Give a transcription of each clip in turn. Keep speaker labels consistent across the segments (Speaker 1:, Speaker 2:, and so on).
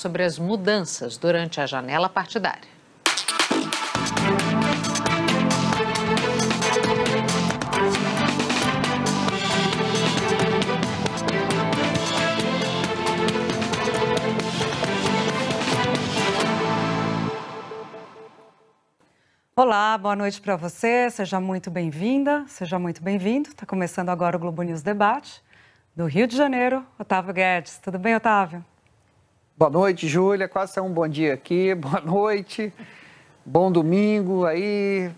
Speaker 1: sobre as mudanças durante a janela partidária.
Speaker 2: Olá, boa noite para você, seja muito bem-vinda, seja muito bem-vindo. Está começando agora o Globo News Debate, do Rio de Janeiro, Otávio Guedes. Tudo bem, Otávio?
Speaker 3: Boa noite, Júlia, quase um bom dia aqui, boa noite, bom domingo aí.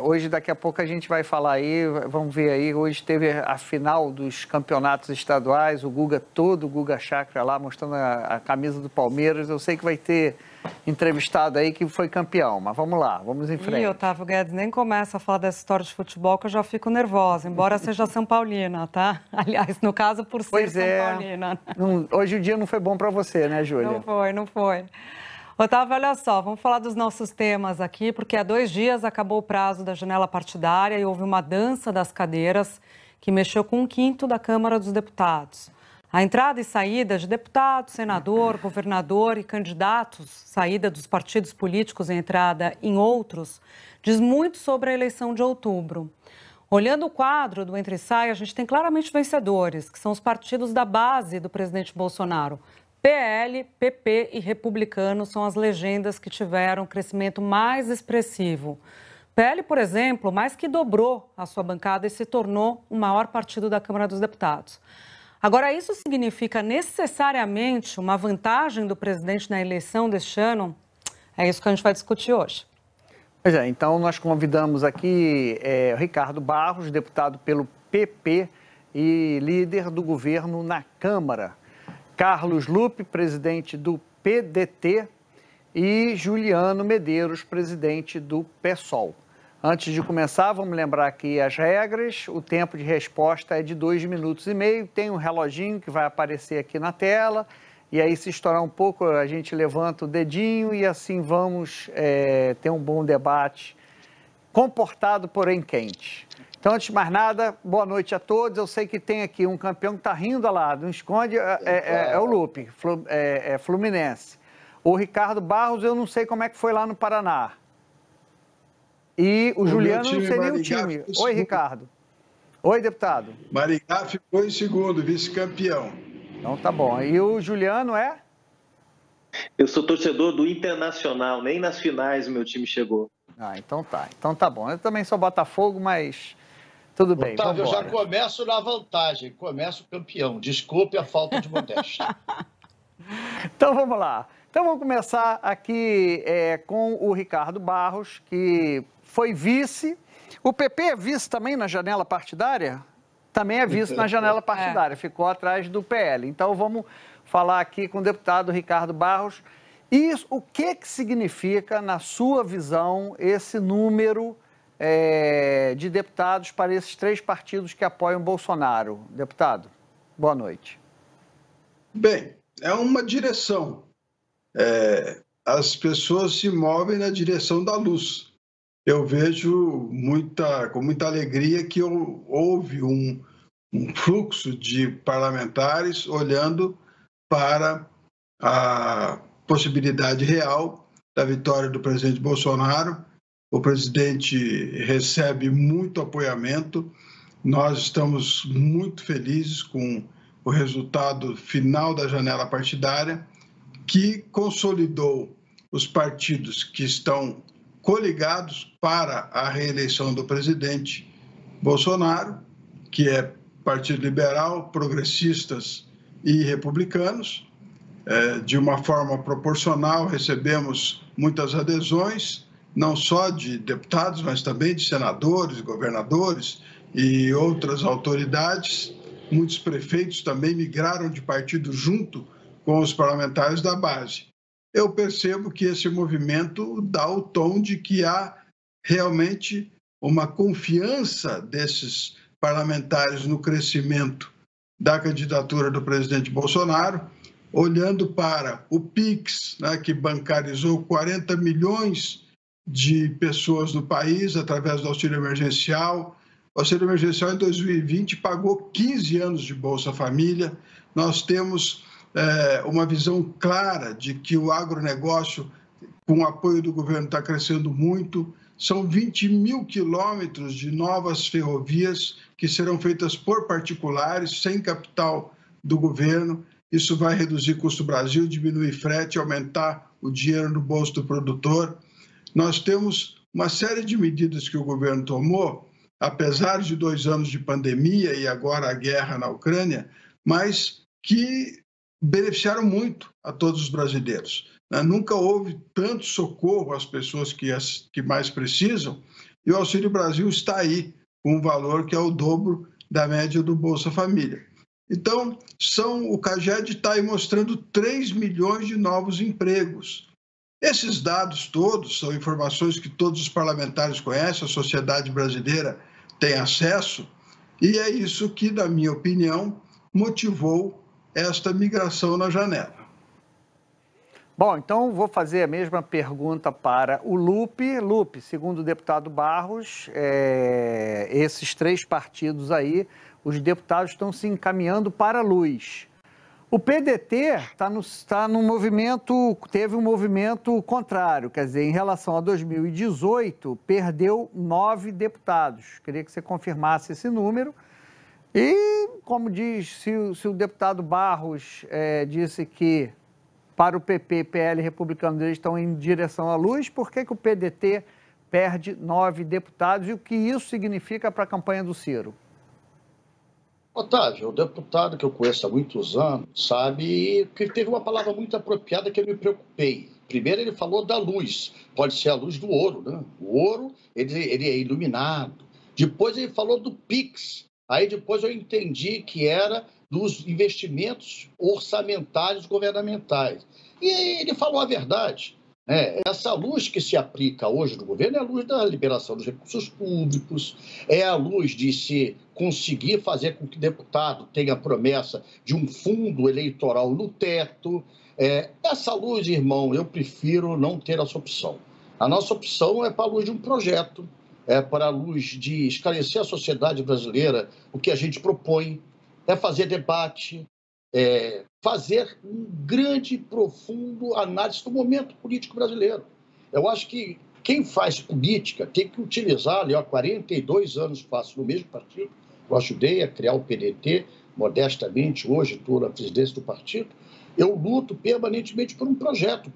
Speaker 3: Hoje, daqui a pouco a gente vai falar aí, vamos ver aí, hoje teve a final dos campeonatos estaduais, o Guga Chakra lá, mostrando a camisa do Palmeiras. Eu sei que vai ter entrevistado aí que foi campeão, mas vamos lá, vamos em frente.
Speaker 2: Otávio Guedes, nem começa a falar dessa história de futebol que eu já fico nervosa, embora seja São Paulina, tá? Aliás, no caso, por ser São Paulina.
Speaker 3: Hoje o dia não foi bom para você, né, Júlia?
Speaker 2: Não foi. Otávio, olha só, vamos falar dos nossos temas aqui, porque há 2 dias acabou o prazo da janela partidária e houve uma dança das cadeiras que mexeu com 1/5 da Câmara dos Deputados. A entrada e saída de deputado, senador, governador e candidatos, saída dos partidos políticos e entrada em outros, diz muito sobre a eleição de outubro. Olhando o quadro do entra e sai, a gente tem claramente vencedores, que são os partidos da base do presidente Bolsonaro. PL, PP e Republicanos são as legendas que tiveram crescimento mais expressivo. PL, por exemplo, mais que dobrou a sua bancada e se tornou o maior partido da Câmara dos Deputados. Agora, isso significa necessariamente uma vantagem do presidente na eleição deste ano? É isso que a gente vai discutir hoje.
Speaker 3: Pois é, então nós convidamos aqui o Ricardo Barros, deputado pelo PP e líder do governo na Câmara. Carlos Lupe, presidente do PDT, e Juliano Medeiros, presidente do PSOL. Antes de começar, vamos lembrar aqui as regras. O tempo de resposta é de 2,5 minutos. Tem um reloginho que vai aparecer aqui na tela. E aí, se estourar um pouco, a gente levanta o dedinho e assim vamos ter um bom debate, comportado, porém quente. Então, antes de mais nada, boa noite a todos. Eu sei que tem aqui um campeão que está rindo lá, não esconde, é o Lupe, Fluminense. O Ricardo Barros, eu não sei como é que foi lá no Paraná. E o Juliano não sei nem o time. Oi, Ricardo. Oi, deputado.
Speaker 4: Maringá ficou em segundo, vice-campeão.
Speaker 3: Então tá bom. E o Juliano é?
Speaker 5: Eu sou torcedor do Internacional, nem nas finais o meu time chegou.
Speaker 3: Então tá. Então tá bom. Eu também sou Botafogo, mas tudo bem.
Speaker 6: Otávio, eu já começo na vantagem, começo campeão. Desculpe a falta de modéstia.
Speaker 3: Então vamos lá. Então vamos começar aqui com o Ricardo Barros, que foi vice. O PP é vice também na janela partidária? Também é vice na janela partidária, ficou atrás do PL. Então vamos falar aqui com o deputado Ricardo Barros. Isso, o que significa, na sua visão, esse número de deputados para esses 3 partidos que apoiam Bolsonaro? Deputado, boa noite.
Speaker 4: Bem, é uma direção. As pessoas se movem na direção da luz. Eu vejo com muita alegria que houve um fluxo de parlamentares olhando para a possibilidade real da vitória do presidente Bolsonaro. O presidente recebe muito apoiamento. Nós estamos muito felizes com o resultado final da janela partidária, que consolidou os partidos que estão coligados para a reeleição do presidente Bolsonaro, que é Partido Liberal, Progressistas e Republicanos. De uma forma proporcional, recebemos muitas adesões, não só de deputados, mas também de senadores, governadores e outras autoridades. Muitos prefeitos também migraram de partido junto com os parlamentares da base. Eu percebo que esse movimento dá o tom de que há realmente uma confiança desses parlamentares no crescimento da candidatura do presidente Bolsonaro, olhando para o PIX, né, que bancarizou 40 milhões de pessoas no país através do auxílio emergencial. O auxílio emergencial em 2020 pagou 15 anos de Bolsa Família. Nós temos uma visão clara de que o agronegócio, com o apoio do governo, está crescendo muito. São 20 mil quilômetros de novas ferrovias que serão feitas por particulares, sem capital do governo. Isso vai reduzir custo Brasil, diminuir frete, aumentar o dinheiro no bolso do produtor. Nós temos uma série de medidas que o governo tomou, apesar de 2 anos de pandemia e agora a guerra na Ucrânia, mas que beneficiaram muito a todos os brasileiros. Nunca houve tanto socorro às pessoas que mais precisam, e o Auxílio Brasil está aí, com um valor que é o dobro da média do Bolsa Família. Então, o CAGED está aí mostrando 3 milhões de novos empregos. Esses dados todos são informações que todos os parlamentares conhecem, a sociedade brasileira tem acesso, e é isso que, na minha opinião, motivou esta migração na janela.
Speaker 3: Bom, então vou fazer a mesma pergunta para o Lupe. Lupe, segundo o deputado Barros, esses 3 partidos aí, os deputados estão se encaminhando para a luz. O PDT está no movimento, teve um movimento contrário, quer dizer, em relação a 2018, perdeu 9 deputados. Queria que você confirmasse esse número. E, como diz, se o deputado Barros disse que para o PP, PL e Republicanos eles estão em direção à luz, por que o PDT perde 9 deputados e o que isso significa para a campanha do Ciro?
Speaker 6: Otávio, o deputado que eu conheço há muitos anos, sabe que teve uma palavra muito apropriada que eu me preocupei. Primeiro ele falou da luz, pode ser a luz do ouro, né? O ouro, ele é iluminado. Depois ele falou do PIX, aí depois eu entendi que era dos investimentos orçamentários governamentais. E ele falou a verdade. Essa luz que se aplica hoje no governo é a luz da liberação dos recursos públicos, é a luz de se conseguir fazer com que o deputado tenha a promessa de um fundo eleitoral no teto. Essa luz, irmão, eu prefiro não ter essa opção. A nossa opção é para a luz de um projeto, é para a luz de esclarecer a sociedade brasileira o que a gente propõe, é fazer debate, fazer um grande e profundo análise do momento político brasileiro. Eu acho que quem faz política tem que utilizar, ali, há 42 anos faço no mesmo partido, eu ajudei a criar o PDT, modestamente, hoje estou na presidência do partido, eu luto permanentemente por um projeto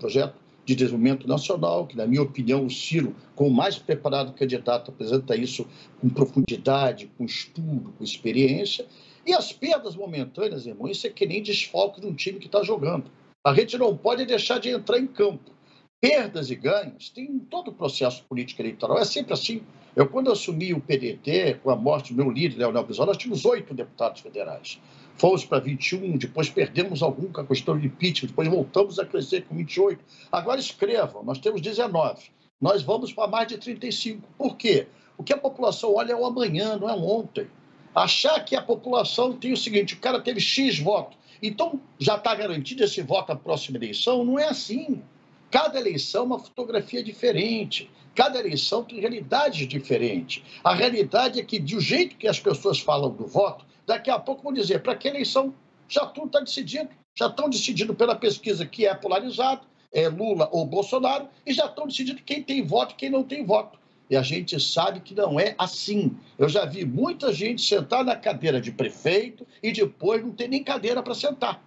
Speaker 6: de desenvolvimento nacional, que, na minha opinião, o Ciro, como o mais preparado candidato, apresenta isso com profundidade, com estudo, com experiência. E as perdas momentâneas, irmão, isso é que nem desfalque de um time que está jogando. A gente não pode deixar de entrar em campo. Perdas e ganhos tem em todo o processo político eleitoral. É sempre assim. Eu, quando assumi o PDT, com a morte do meu líder, Leonel Brizola, nós tínhamos 8 deputados federais. Fomos para 21, depois perdemos algum com a questão de impeachment, depois voltamos a crescer com 28. Agora escrevam, nós temos 19. Nós vamos para mais de 35. Por quê? O que a população olha é o amanhã, não é o ontem. Achar que a população tem o seguinte, o cara teve X voto, então já está garantido esse voto à próxima eleição, não é assim. Cada eleição é uma fotografia diferente, cada eleição tem realidades diferentes. A realidade é que, do jeito que as pessoas falam do voto, daqui a pouco vão dizer, para que eleição já tudo está decidido, já estão decididos pela pesquisa que é polarizado, é Lula ou Bolsonaro, e já estão decididos quem tem voto e quem não tem voto. E a gente sabe que não é assim. Eu já vi muita gente sentar na cadeira de prefeito e depois não ter nem cadeira para sentar.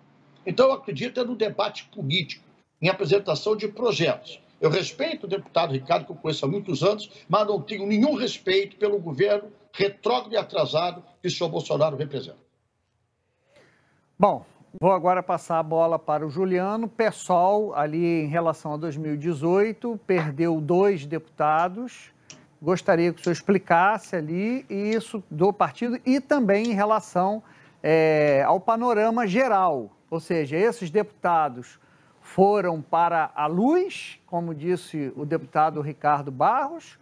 Speaker 6: Então, eu acredito no debate político, em apresentação de projetos. Eu respeito o deputado Ricardo, que eu conheço há muitos anos, mas não tenho nenhum respeito pelo governo retrógrado e atrasado que o senhor Bolsonaro representa.
Speaker 3: Bom, vou agora passar a bola para o Juliano. PSOL, ali em relação a 2018, perdeu 2 deputados. Gostaria que o senhor explicasse ali isso do partido e também em relação ao panorama geral. Ou seja, esses deputados foram para a luz, como disse o deputado Ricardo Barros,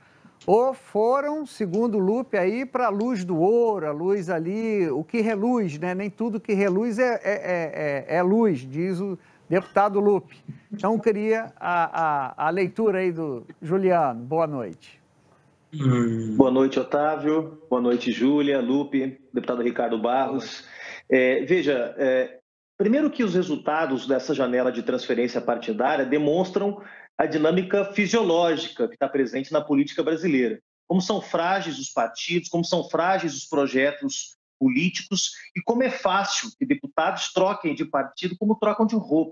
Speaker 3: ou foram, segundo o Lupe, aí para a luz do ouro, a luz ali, o que reluz, né? Nem tudo que reluz é luz, diz o deputado Lupe. Então, queria a leitura aí do Juliano. Boa noite.
Speaker 5: Boa noite, Otávio. Boa noite, Júlia, Lupe, deputado Ricardo Barros. Veja, Primeiro que os resultados dessa janela de transferência partidária demonstram a dinâmica fisiológica que está presente na política brasileira. Como são frágeis os partidos, como são frágeis os projetos políticos e como é fácil que deputados troquem de partido como trocam de roupa.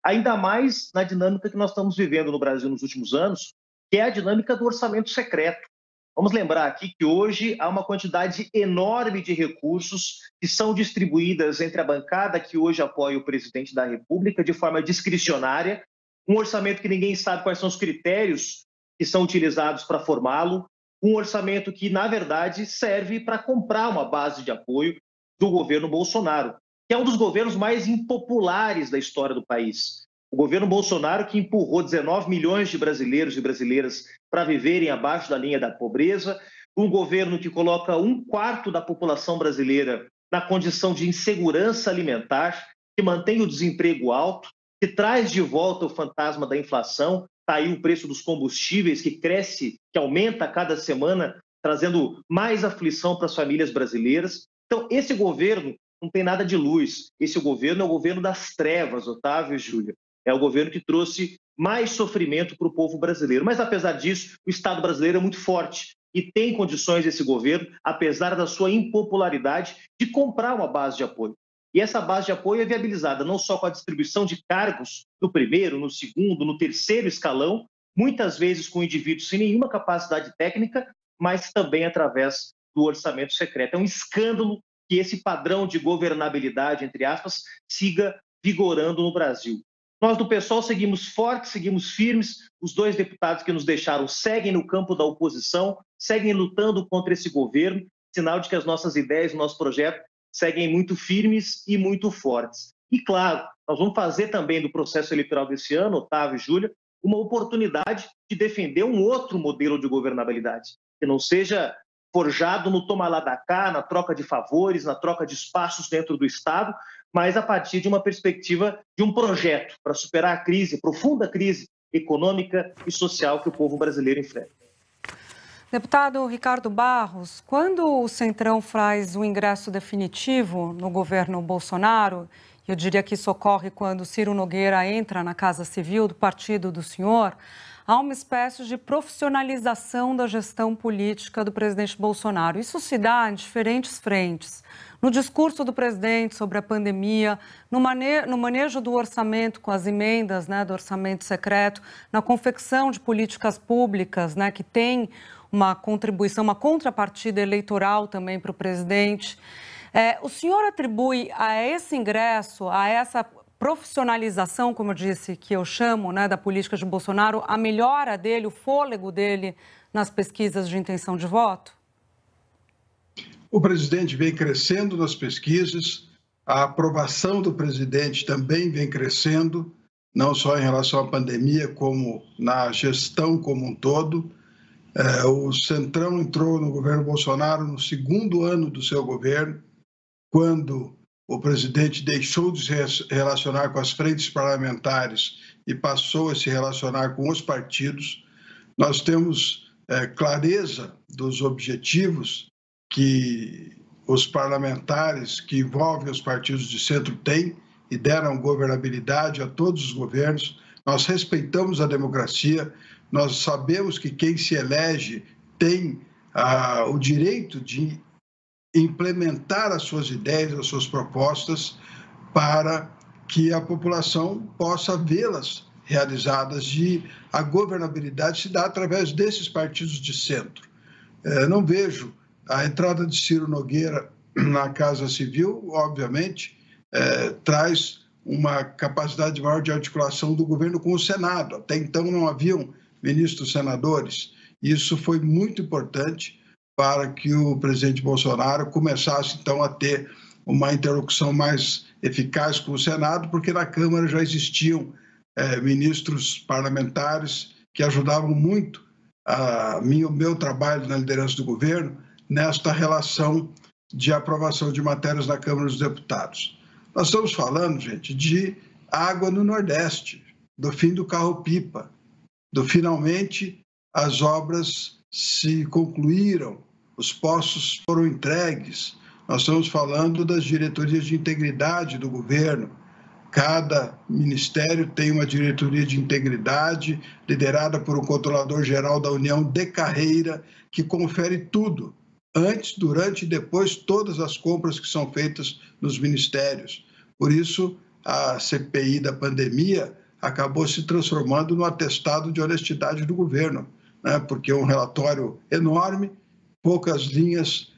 Speaker 5: Ainda mais na dinâmica que nós estamos vivendo no Brasil nos últimos anos, que é a dinâmica do orçamento secreto. Vamos lembrar aqui que hoje há uma quantidade enorme de recursos que são distribuídas entre a bancada que hoje apoia o presidente da República de forma discricionária, um orçamento que ninguém sabe quais são os critérios que são utilizados para formá-lo, um orçamento que, na verdade, serve para comprar uma base de apoio do governo Bolsonaro, que é um dos governos mais impopulares da história do país. O governo Bolsonaro que empurrou 19 milhões de brasileiros e brasileiras para viverem abaixo da linha da pobreza, um governo que coloca 1/4 da população brasileira na condição de insegurança alimentar, que mantém o desemprego alto, que traz de volta o fantasma da inflação, está aí o preço dos combustíveis que cresce, que aumenta a cada semana, trazendo mais aflição para as famílias brasileiras. Então, esse governo não tem nada de luz. Esse governo é o governo das trevas, Otávio e Júlia. É o governo que trouxe mais sofrimento para o povo brasileiro. Mas, apesar disso, o Estado brasileiro é muito forte e tem condições, esse governo, apesar da sua impopularidade, de comprar uma base de apoio. E essa base de apoio é viabilizada não só com a distribuição de cargos no primeiro, no segundo, no terceiro escalão, muitas vezes com indivíduos sem nenhuma capacidade técnica, mas também através do orçamento secreto. É um escândalo que esse padrão de governabilidade, entre aspas, siga vigorando no Brasil. Nós do PSOL seguimos fortes, seguimos firmes, os 2 deputados que nos deixaram seguem no campo da oposição, seguem lutando contra esse governo, sinal de que as nossas ideias, o nosso projeto, seguem muito firmes e muito fortes. E, claro, nós vamos fazer também do processo eleitoral desse ano, Otávio e Júlia, uma oportunidade de defender um outro modelo de governabilidade, que não seja forjado no toma lá da cá, na troca de favores, na troca de espaços dentro do Estado, mas a partir de uma perspectiva de um projeto para superar a crise, a profunda crise econômica e social que o povo brasileiro enfrenta.
Speaker 2: Deputado Ricardo Barros, quando o Centrão faz o ingresso definitivo no governo Bolsonaro, eu diria que isso ocorre quando Ciro Nogueira entra na Casa Civil do partido do senhor, há uma espécie de profissionalização da gestão política do presidente Bolsonaro. Isso se dá em diferentes frentes. No discurso do presidente sobre a pandemia, no manejo do orçamento com as emendas, do orçamento secreto, na confecção de políticas públicas, que tem uma contribuição, uma contrapartida eleitoral também para o presidente. O senhor atribui a esse ingresso, a essa profissionalização, como eu disse, que eu chamo, da política de Bolsonaro, a melhora dele, o fôlego dele nas pesquisas de intenção de voto?
Speaker 4: O presidente vem crescendo nas pesquisas, a aprovação do presidente também vem crescendo, não só em relação à pandemia, como na gestão como um todo. O Centrão entrou no governo Bolsonaro no 2º ano do seu governo, quando o presidente deixou de se relacionar com as frentes parlamentares e passou a se relacionar com os partidos. Nós temos clareza dos objetivos que os parlamentares que envolvem os partidos de centro têm e deram governabilidade a todos os governos. Nós respeitamos a democracia, nós sabemos que quem se elege tem o direito de implementar as suas ideias, as suas propostas, para que a população possa vê-las realizadas, e a governabilidade se dá através desses partidos de centro. Não vejo a entrada de Ciro Nogueira na Casa Civil, obviamente, traz uma capacidade maior de articulação do governo com o Senado. Até então não haviam ministros senadores. Isso foi muito importante para que o presidente Bolsonaro começasse, então, a ter uma interlocução mais eficaz com o Senado, porque na Câmara já existiam ministros parlamentares que ajudavam muito o meu trabalho na liderança do governo nesta relação de aprovação de matérias na Câmara dos Deputados. Nós estamos falando, gente, de água no Nordeste, do fim do carro-pipa, do finalmente as obras se concluíram, os postos foram entregues. Nós estamos falando das diretorias de integridade do governo, Cada ministério tem uma diretoria de integridade, liderada por um controlador-geral da União de carreira, que confere tudo, antes, durante e depois, todas as compras que são feitas nos ministérios. Por isso, a CPI da pandemia acabou se transformando no atestado de honestidade do governo, né? Porque é um relatório enorme, poucas linhas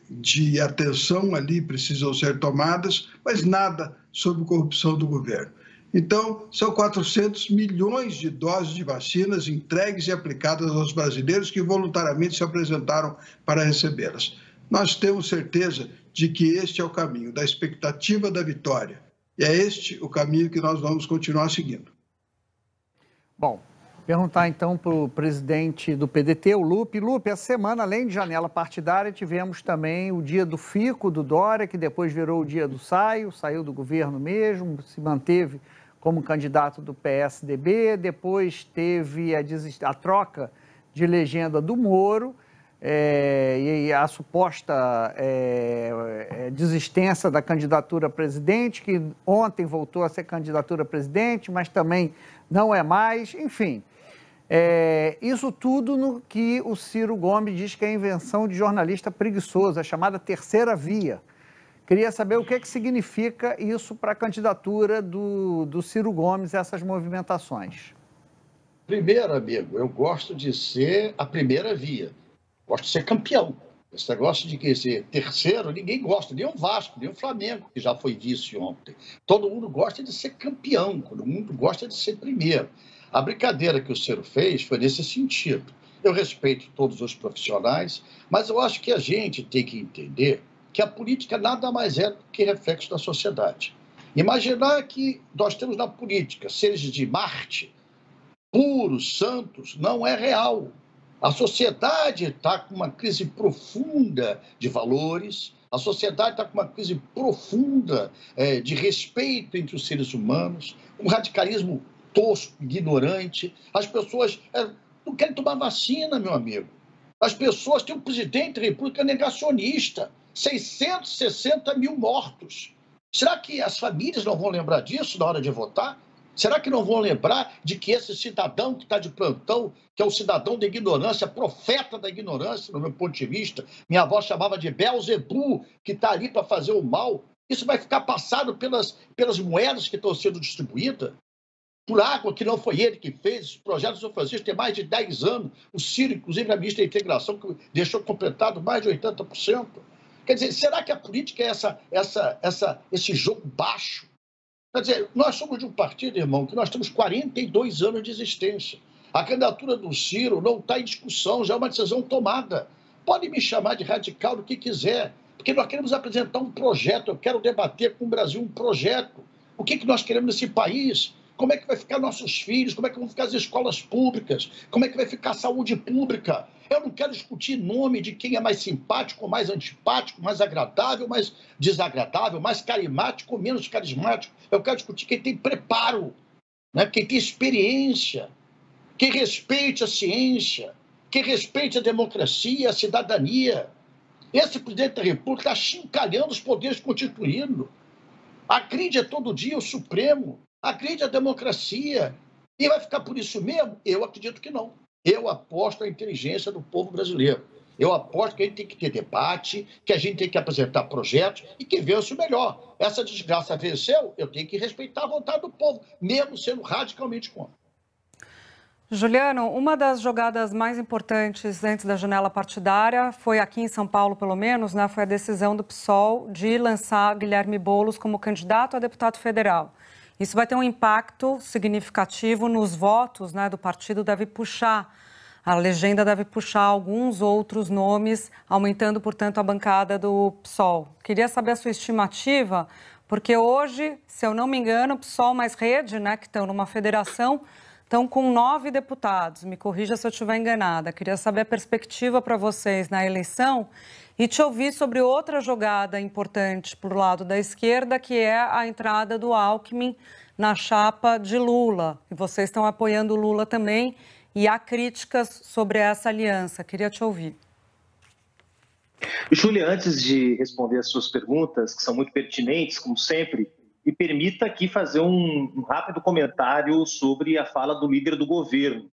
Speaker 4: de atenção ali precisam ser tomadas, mas nada sobre corrupção do governo. Então, são 400 milhões de doses de vacinas entregues e aplicadas aos brasileiros que voluntariamente se apresentaram para recebê-las. Nós temos certeza de que este é o caminho da expectativa da vitória. E é este o caminho que nós vamos continuar seguindo.
Speaker 3: Bom, perguntar então para o presidente do PDT, o Lupe. Lupe, essa semana, além de janela partidária, tivemos também o dia do fico do Dória, que depois virou o dia do saiu do governo mesmo, se manteve como candidato do PSDB, depois teve a troca de legenda do Moro, e a suposta desistência da candidatura a presidente, que ontem voltou a ser candidatura a presidente, mas também não é mais, enfim. Isso tudo no que o Ciro Gomes diz que é invenção de jornalista preguiçoso, a chamada terceira via. Queria saber o que significa isso para a candidatura do Ciro Gomes, essas movimentações.
Speaker 6: Primeiro, amigo, eu gosto de ser a primeira via. Gosto de ser campeão. Esse negócio de ser terceiro, ninguém gosta, nem o Vasco, nem o Flamengo, que já foi vice ontem. Todo mundo gosta de ser campeão, todo mundo gosta de ser primeiro. A brincadeira que o Ciro fez foi nesse sentido. Eu respeito todos os profissionais, mas eu acho que a gente tem que entender que a política nada mais é do que reflexo da sociedade. Imaginar que nós temos na política seres de Marte, puros, santos, não é real. A sociedade está com uma crise profunda de valores, a sociedade está com uma crise profunda de respeito entre os seres humanos, um radicalismo tosco, ignorante. As pessoas não querem tomar vacina, meu amigo. As pessoas têm um presidente da República negacionista, 660 mil mortos. Será que as famílias não vão lembrar disso na hora de votar? Será que não vão lembrar de que esse cidadão que está de plantão, que é o cidadão da ignorância, profeta da ignorância, no meu ponto de vista, minha avó chamava de Belzebu, que está ali para fazer o mal, isso vai ficar passado pelas moedas que estão sendo distribuídas? Por água, que não foi ele que fez, os projetos do São Francisco tem mais de 10 anos, o Ciro, inclusive a ministra da Integração, que deixou completado mais de 80%. Quer dizer, será que a política é esse jogo baixo? Quer dizer, nós somos de um partido, irmão, que nós temos 42 anos de existência. A candidatura do Ciro não está em discussão, já é uma decisão tomada. Pode me chamar de radical do que quiser, porque nós queremos apresentar um projeto, eu quero debater com o Brasil um projeto. O que nós queremos nesse país? Como é que vai ficar nossos filhos? Como é que vão ficar as escolas públicas? Como é que vai ficar a saúde pública? Eu não quero discutir nome de quem é mais simpático, mais antipático, mais agradável, mais desagradável, mais carismático ou menos carismático. Eu quero discutir quem tem preparo, né? Quem tem experiência, quem respeite a ciência, quem respeite a democracia, a cidadania. Esse presidente da República está achincalhando os poderes constituídos. Agride todo dia o Supremo, agride a democracia. E vai ficar por isso mesmo? Eu acredito que não. Eu aposto na inteligência do povo brasileiro. Eu aposto que a gente tem que ter debate, que a gente tem que apresentar projetos e que vença o melhor. Essa desgraça venceu, eu tenho que respeitar a vontade do povo, mesmo sendo radicalmente contra.
Speaker 2: Juliano, uma das jogadas mais importantes antes da janela partidária foi aqui em São Paulo, pelo menos, né? Foi a decisão do PSOL de lançar Guilherme Boulos como candidato a deputado federal. Isso vai ter um impacto significativo nos votos, né, do partido, deve puxar, a legenda deve puxar alguns outros nomes, aumentando, portanto, a bancada do PSOL. Queria saber a sua estimativa, porque hoje, se eu não me engano, o PSOL mais Rede, né, que estão numa federação, estão com 9 deputados. Me corrija se eu estiver enganada. Queria saber a perspectiva para vocês na eleição e te ouvir sobre outra jogada importante para o lado da esquerda, que é a entrada do Alckmin na chapa de Lula. E vocês estão apoiando o Lula também e há críticas sobre essa aliança. Queria te ouvir.
Speaker 5: Júlia, antes de responder as suas perguntas, que são muito pertinentes, como sempre, e permita aqui fazer um rápido comentário sobre a fala do líder do governo.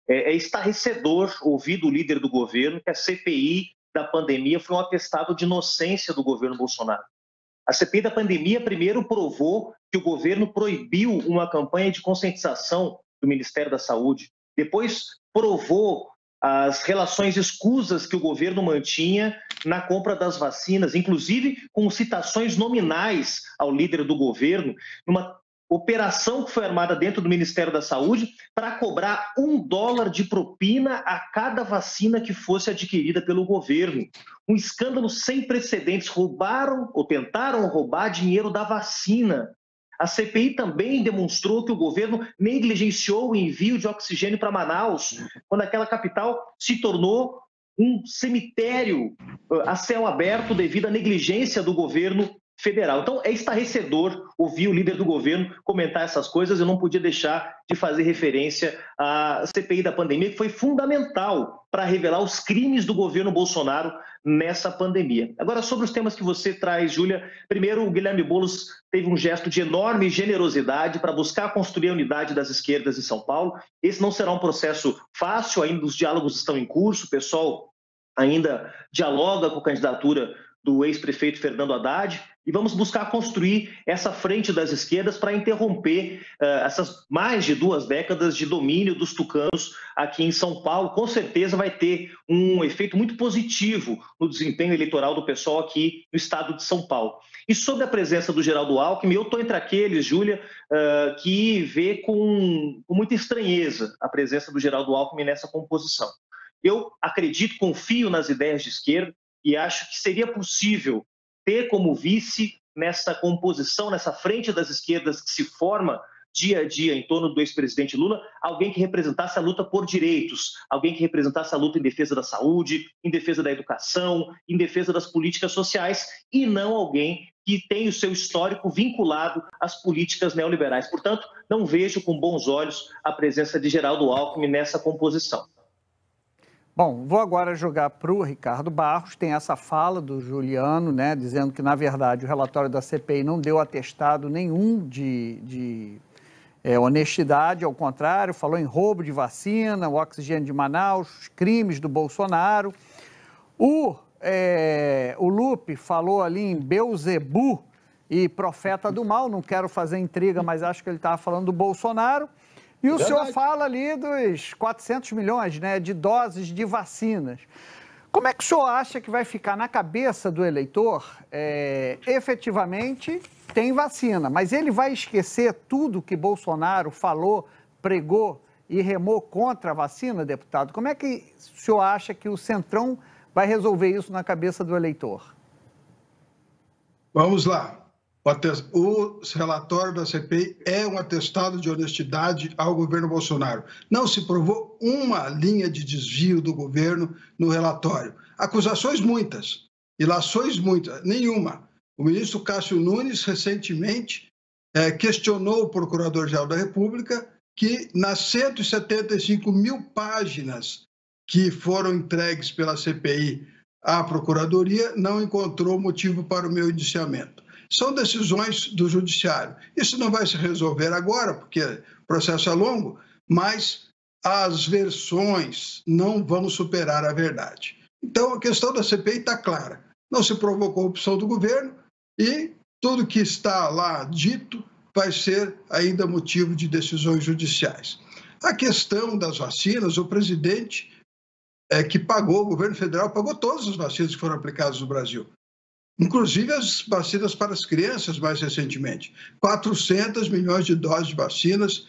Speaker 5: É estarrecedor ouvir do líder do governo que a CPI da pandemia foi um atestado de inocência do governo Bolsonaro. A CPI da pandemia primeiro provou que o governo proibiu uma campanha de conscientização do Ministério da Saúde, depois provou as relações escusas que o governo mantinha na compra das vacinas, inclusive com citações nominais ao líder do governo, numa operação que foi armada dentro do Ministério da Saúde para cobrar $1 de propina a cada vacina que fosse adquirida pelo governo. Um escândalo sem precedentes. Roubaram ou tentaram roubar dinheiro da vacina. A CPI também demonstrou que o governo negligenciou o envio de oxigênio para Manaus, quando aquela capital se tornou um cemitério a céu aberto devido à negligência do governo federal. Então, é estarrecedor ouvir o líder do governo comentar essas coisas. Eu não podia deixar de fazer referência à CPI da pandemia, que foi fundamental para revelar os crimes do governo Bolsonaro nessa pandemia. Agora, sobre os temas que você traz, Júlia, primeiro, o Guilherme Boulos teve um gesto de enorme generosidade para buscar construir a unidade das esquerdas em São Paulo. Esse não será um processo fácil, ainda os diálogos estão em curso, o pessoal ainda dialoga com a candidatura do ex-prefeito Fernando Haddad, e vamos buscar construir essa frente das esquerdas para interromper essas mais de 2 décadas de domínio dos tucanos aqui em São Paulo. Com certeza vai ter um efeito muito positivo no desempenho eleitoral do pessoal aqui no estado de São Paulo. E sobre a presença do Geraldo Alckmin, eu estou entre aqueles, Júlia, que vê com muita estranheza a presença do Geraldo Alckmin nessa composição. Eu acredito, confio nas ideias de esquerda, e acho que seria possível ter como vice nessa composição, nessa frente das esquerdas que se forma dia a dia em torno do ex-presidente Lula, alguém que representasse a luta por direitos, alguém que representasse a luta em defesa da saúde, em defesa da educação, em defesa das políticas sociais, e não alguém que tem o seu histórico vinculado às políticas neoliberais. Portanto, não vejo com bons olhos a presença de Geraldo Alckmin nessa composição.
Speaker 3: Bom, vou agora jogar para o Ricardo Barros. Tem essa fala do Juliano, né, dizendo que, na verdade, o relatório da CPI não deu atestado nenhum de honestidade, ao contrário, falou em roubo de vacina, o oxigênio de Manaus, os crimes do Bolsonaro. O Lupe falou ali em Beuzebu e profeta do mal, não quero fazer intriga, mas acho que ele estava falando do Bolsonaro. E o senhor fala ali dos 400 milhões, né, de doses de vacinas. Como é que o senhor acha que vai ficar na cabeça do eleitor? Efetivamente, tem vacina, mas ele vai esquecer tudo que Bolsonaro falou, pregou e remou contra a vacina, deputado? Como é que o senhor acha que o Centrão vai resolver isso na cabeça do eleitor?
Speaker 4: Vamos lá. O relatório da CPI é um atestado de honestidade ao governo Bolsonaro. Não se provou uma linha de desvio do governo no relatório. Acusações muitas, ilações muitas, nenhuma. O ministro Cássio Nunes recentemente questionou o Procurador-Geral da República que nas 175 mil páginas que foram entregues pela CPI à Procuradoria não encontrou motivo para o meu indiciamento. São decisões do Judiciário. Isso não vai se resolver agora, porque o processo é longo, mas as versões não vão superar a verdade. Então, a questão da CPI está clara. Não se provou corrupção do governo e tudo que está lá dito vai ser ainda motivo de decisões judiciais. A questão das vacinas, o presidente que pagou, o governo federal pagou todas as vacinas que foram aplicadas no Brasil. Inclusive as vacinas para as crianças, mais recentemente. 400 milhões de doses de vacinas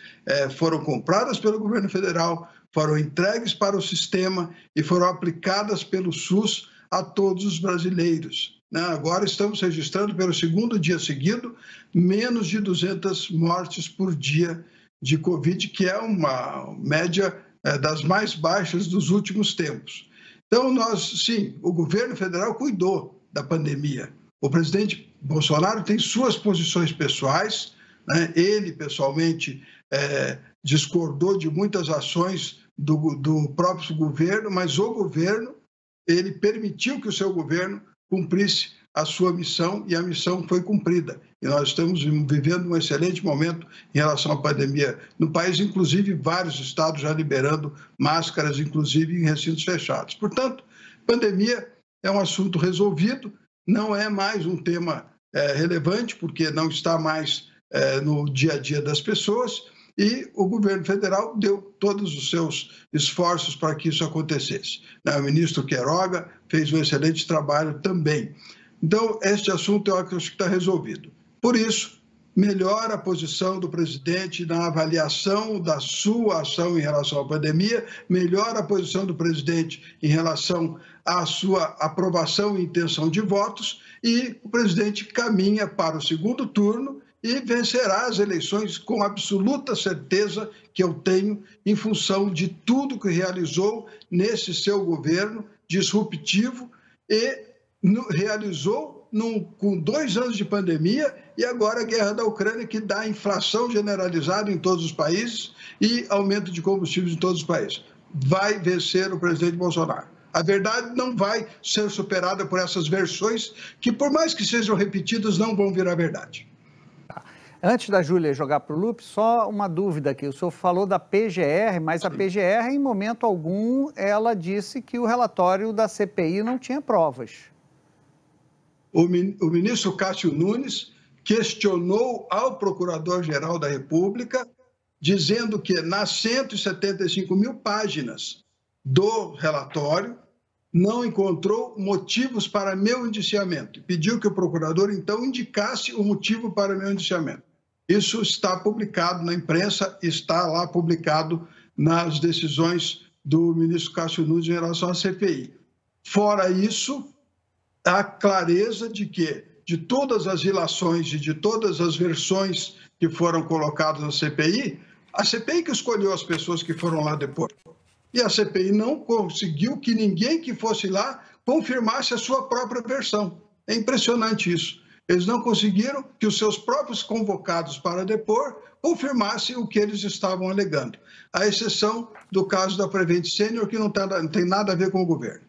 Speaker 4: foram compradas pelo governo federal, foram entregues para o sistema e foram aplicadas pelo SUS a todos os brasileiros. Agora estamos registrando pelo 2º dia seguido menos de 200 mortes por dia de Covid, que é uma média das mais baixas dos últimos tempos. Então, sim, o governo federal cuidou da pandemia. O presidente Bolsonaro tem suas posições pessoais, né? Ele, pessoalmente, discordou de muitas ações do próprio governo, mas o governo, ele permitiu que o seu governo cumprisse a sua missão e a missão foi cumprida. E nós estamos vivendo um excelente momento em relação à pandemia no país, inclusive vários estados já liberando máscaras, inclusive em recintos fechados. Portanto, pandemia é um assunto resolvido, não é mais um tema relevante, porque não está mais no dia a dia das pessoas, e o governo federal deu todos os seus esforços para que isso acontecesse. O ministro Queiroga fez um excelente trabalho também. Então, este assunto eu acho que está resolvido. Por isso, melhora a posição do presidente na avaliação da sua ação em relação à pandemia, melhora a posição do presidente em relação à sua aprovação e intenção de votos, e o presidente caminha para o segundo turno e vencerá as eleições com absoluta certeza que eu tenho, em função de tudo que realizou nesse seu governo disruptivo e realizou com 2 anos de pandemia e agora a guerra da Ucrânia, que dá inflação generalizada em todos os países e aumento de combustíveis em todos os países. Vai vencer o presidente Bolsonaro. A verdade não vai ser superada por essas versões que, por mais que sejam repetidas, não vão virar verdade.
Speaker 3: Antes da Júlia jogar para o Lupe, só uma dúvida aqui. O senhor falou da PGR, mas a PGR, em momento algum, ela disse que o relatório da CPI não tinha provas.
Speaker 4: O ministro Cássio Nunes questionou ao Procurador-Geral da República, dizendo que nas 175 mil páginas do relatório não encontrou motivos para meu indiciamento. Pediu que o procurador, então, indicasse o motivo para meu indiciamento. Isso está publicado na imprensa, está lá publicado nas decisões do ministro Cássio Nunes em relação à CPI. Fora isso, há clareza de que, de todas as ilações e de todas as versões que foram colocadas na CPI, a CPI que escolheu as pessoas que foram lá depois. E a CPI não conseguiu que ninguém que fosse lá confirmasse a sua própria versão. É impressionante isso. Eles não conseguiram que os seus próprios convocados para depor confirmassem o que eles estavam alegando, à exceção do caso da Prevent Senior, que não tem nada a ver com o governo.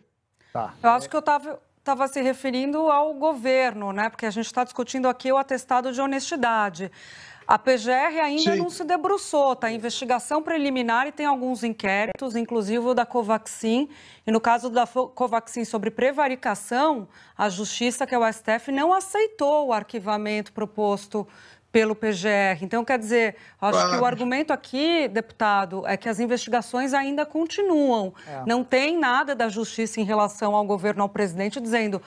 Speaker 2: Tá. Eu acho que eu estava se referindo ao governo, né? Porque a gente está discutindo aqui o atestado de honestidade. A PGR ainda não se debruçou, está em investigação preliminar e tem alguns inquéritos, inclusive o da Covaxin. E no caso da Covaxin sobre prevaricação, a Justiça, que é o STF, não aceitou o arquivamento proposto pelo PGR. Então, quer dizer, acho que o argumento aqui, deputado, é que as investigações ainda continuam. Não tem nada da Justiça em relação ao governo, ao presidente, dizendo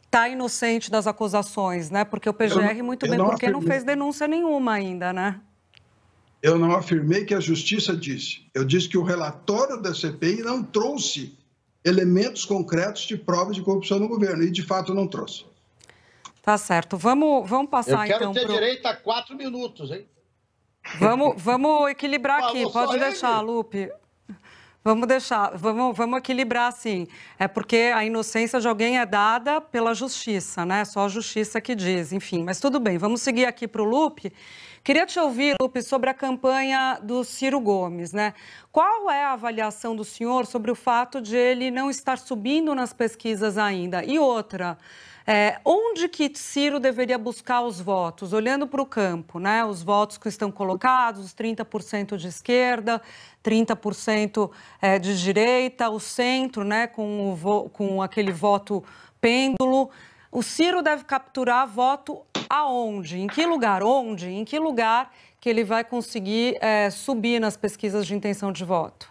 Speaker 2: está inocente das acusações, né? Porque o PGR, muito bem, porque não fez denúncia nenhuma ainda, né?
Speaker 4: Eu não afirmei que a Justiça disse. Eu disse que o relatório da CPI não trouxe elementos concretos de provas de corrupção no governo, e de fato não trouxe.
Speaker 2: Tá certo. Vamos passar, então...
Speaker 6: Eu quero ter direito a 4 minutos, hein?
Speaker 2: Vamos equilibrar aqui. Pode deixar, Lupe. Vamos equilibrar assim. É porque a inocência de alguém é dada pela justiça, né? Só a justiça que diz, enfim. Mas tudo bem, vamos seguir aqui para o Lupe. Queria te ouvir, Lupe, sobre a campanha do Ciro Gomes, né? Qual é a avaliação do senhor sobre o fato de ele não estar subindo nas pesquisas ainda? E outra, onde que Ciro deveria buscar os votos? Olhando para o campo, né? Os votos que estão colocados, os 30% de esquerda, 30% de direita, o centro, né? Com aquele voto pêndulo. O Ciro deve capturar voto aonde? Em que lugar? Onde? Em que lugar que ele vai conseguir subir nas pesquisas de intenção de voto?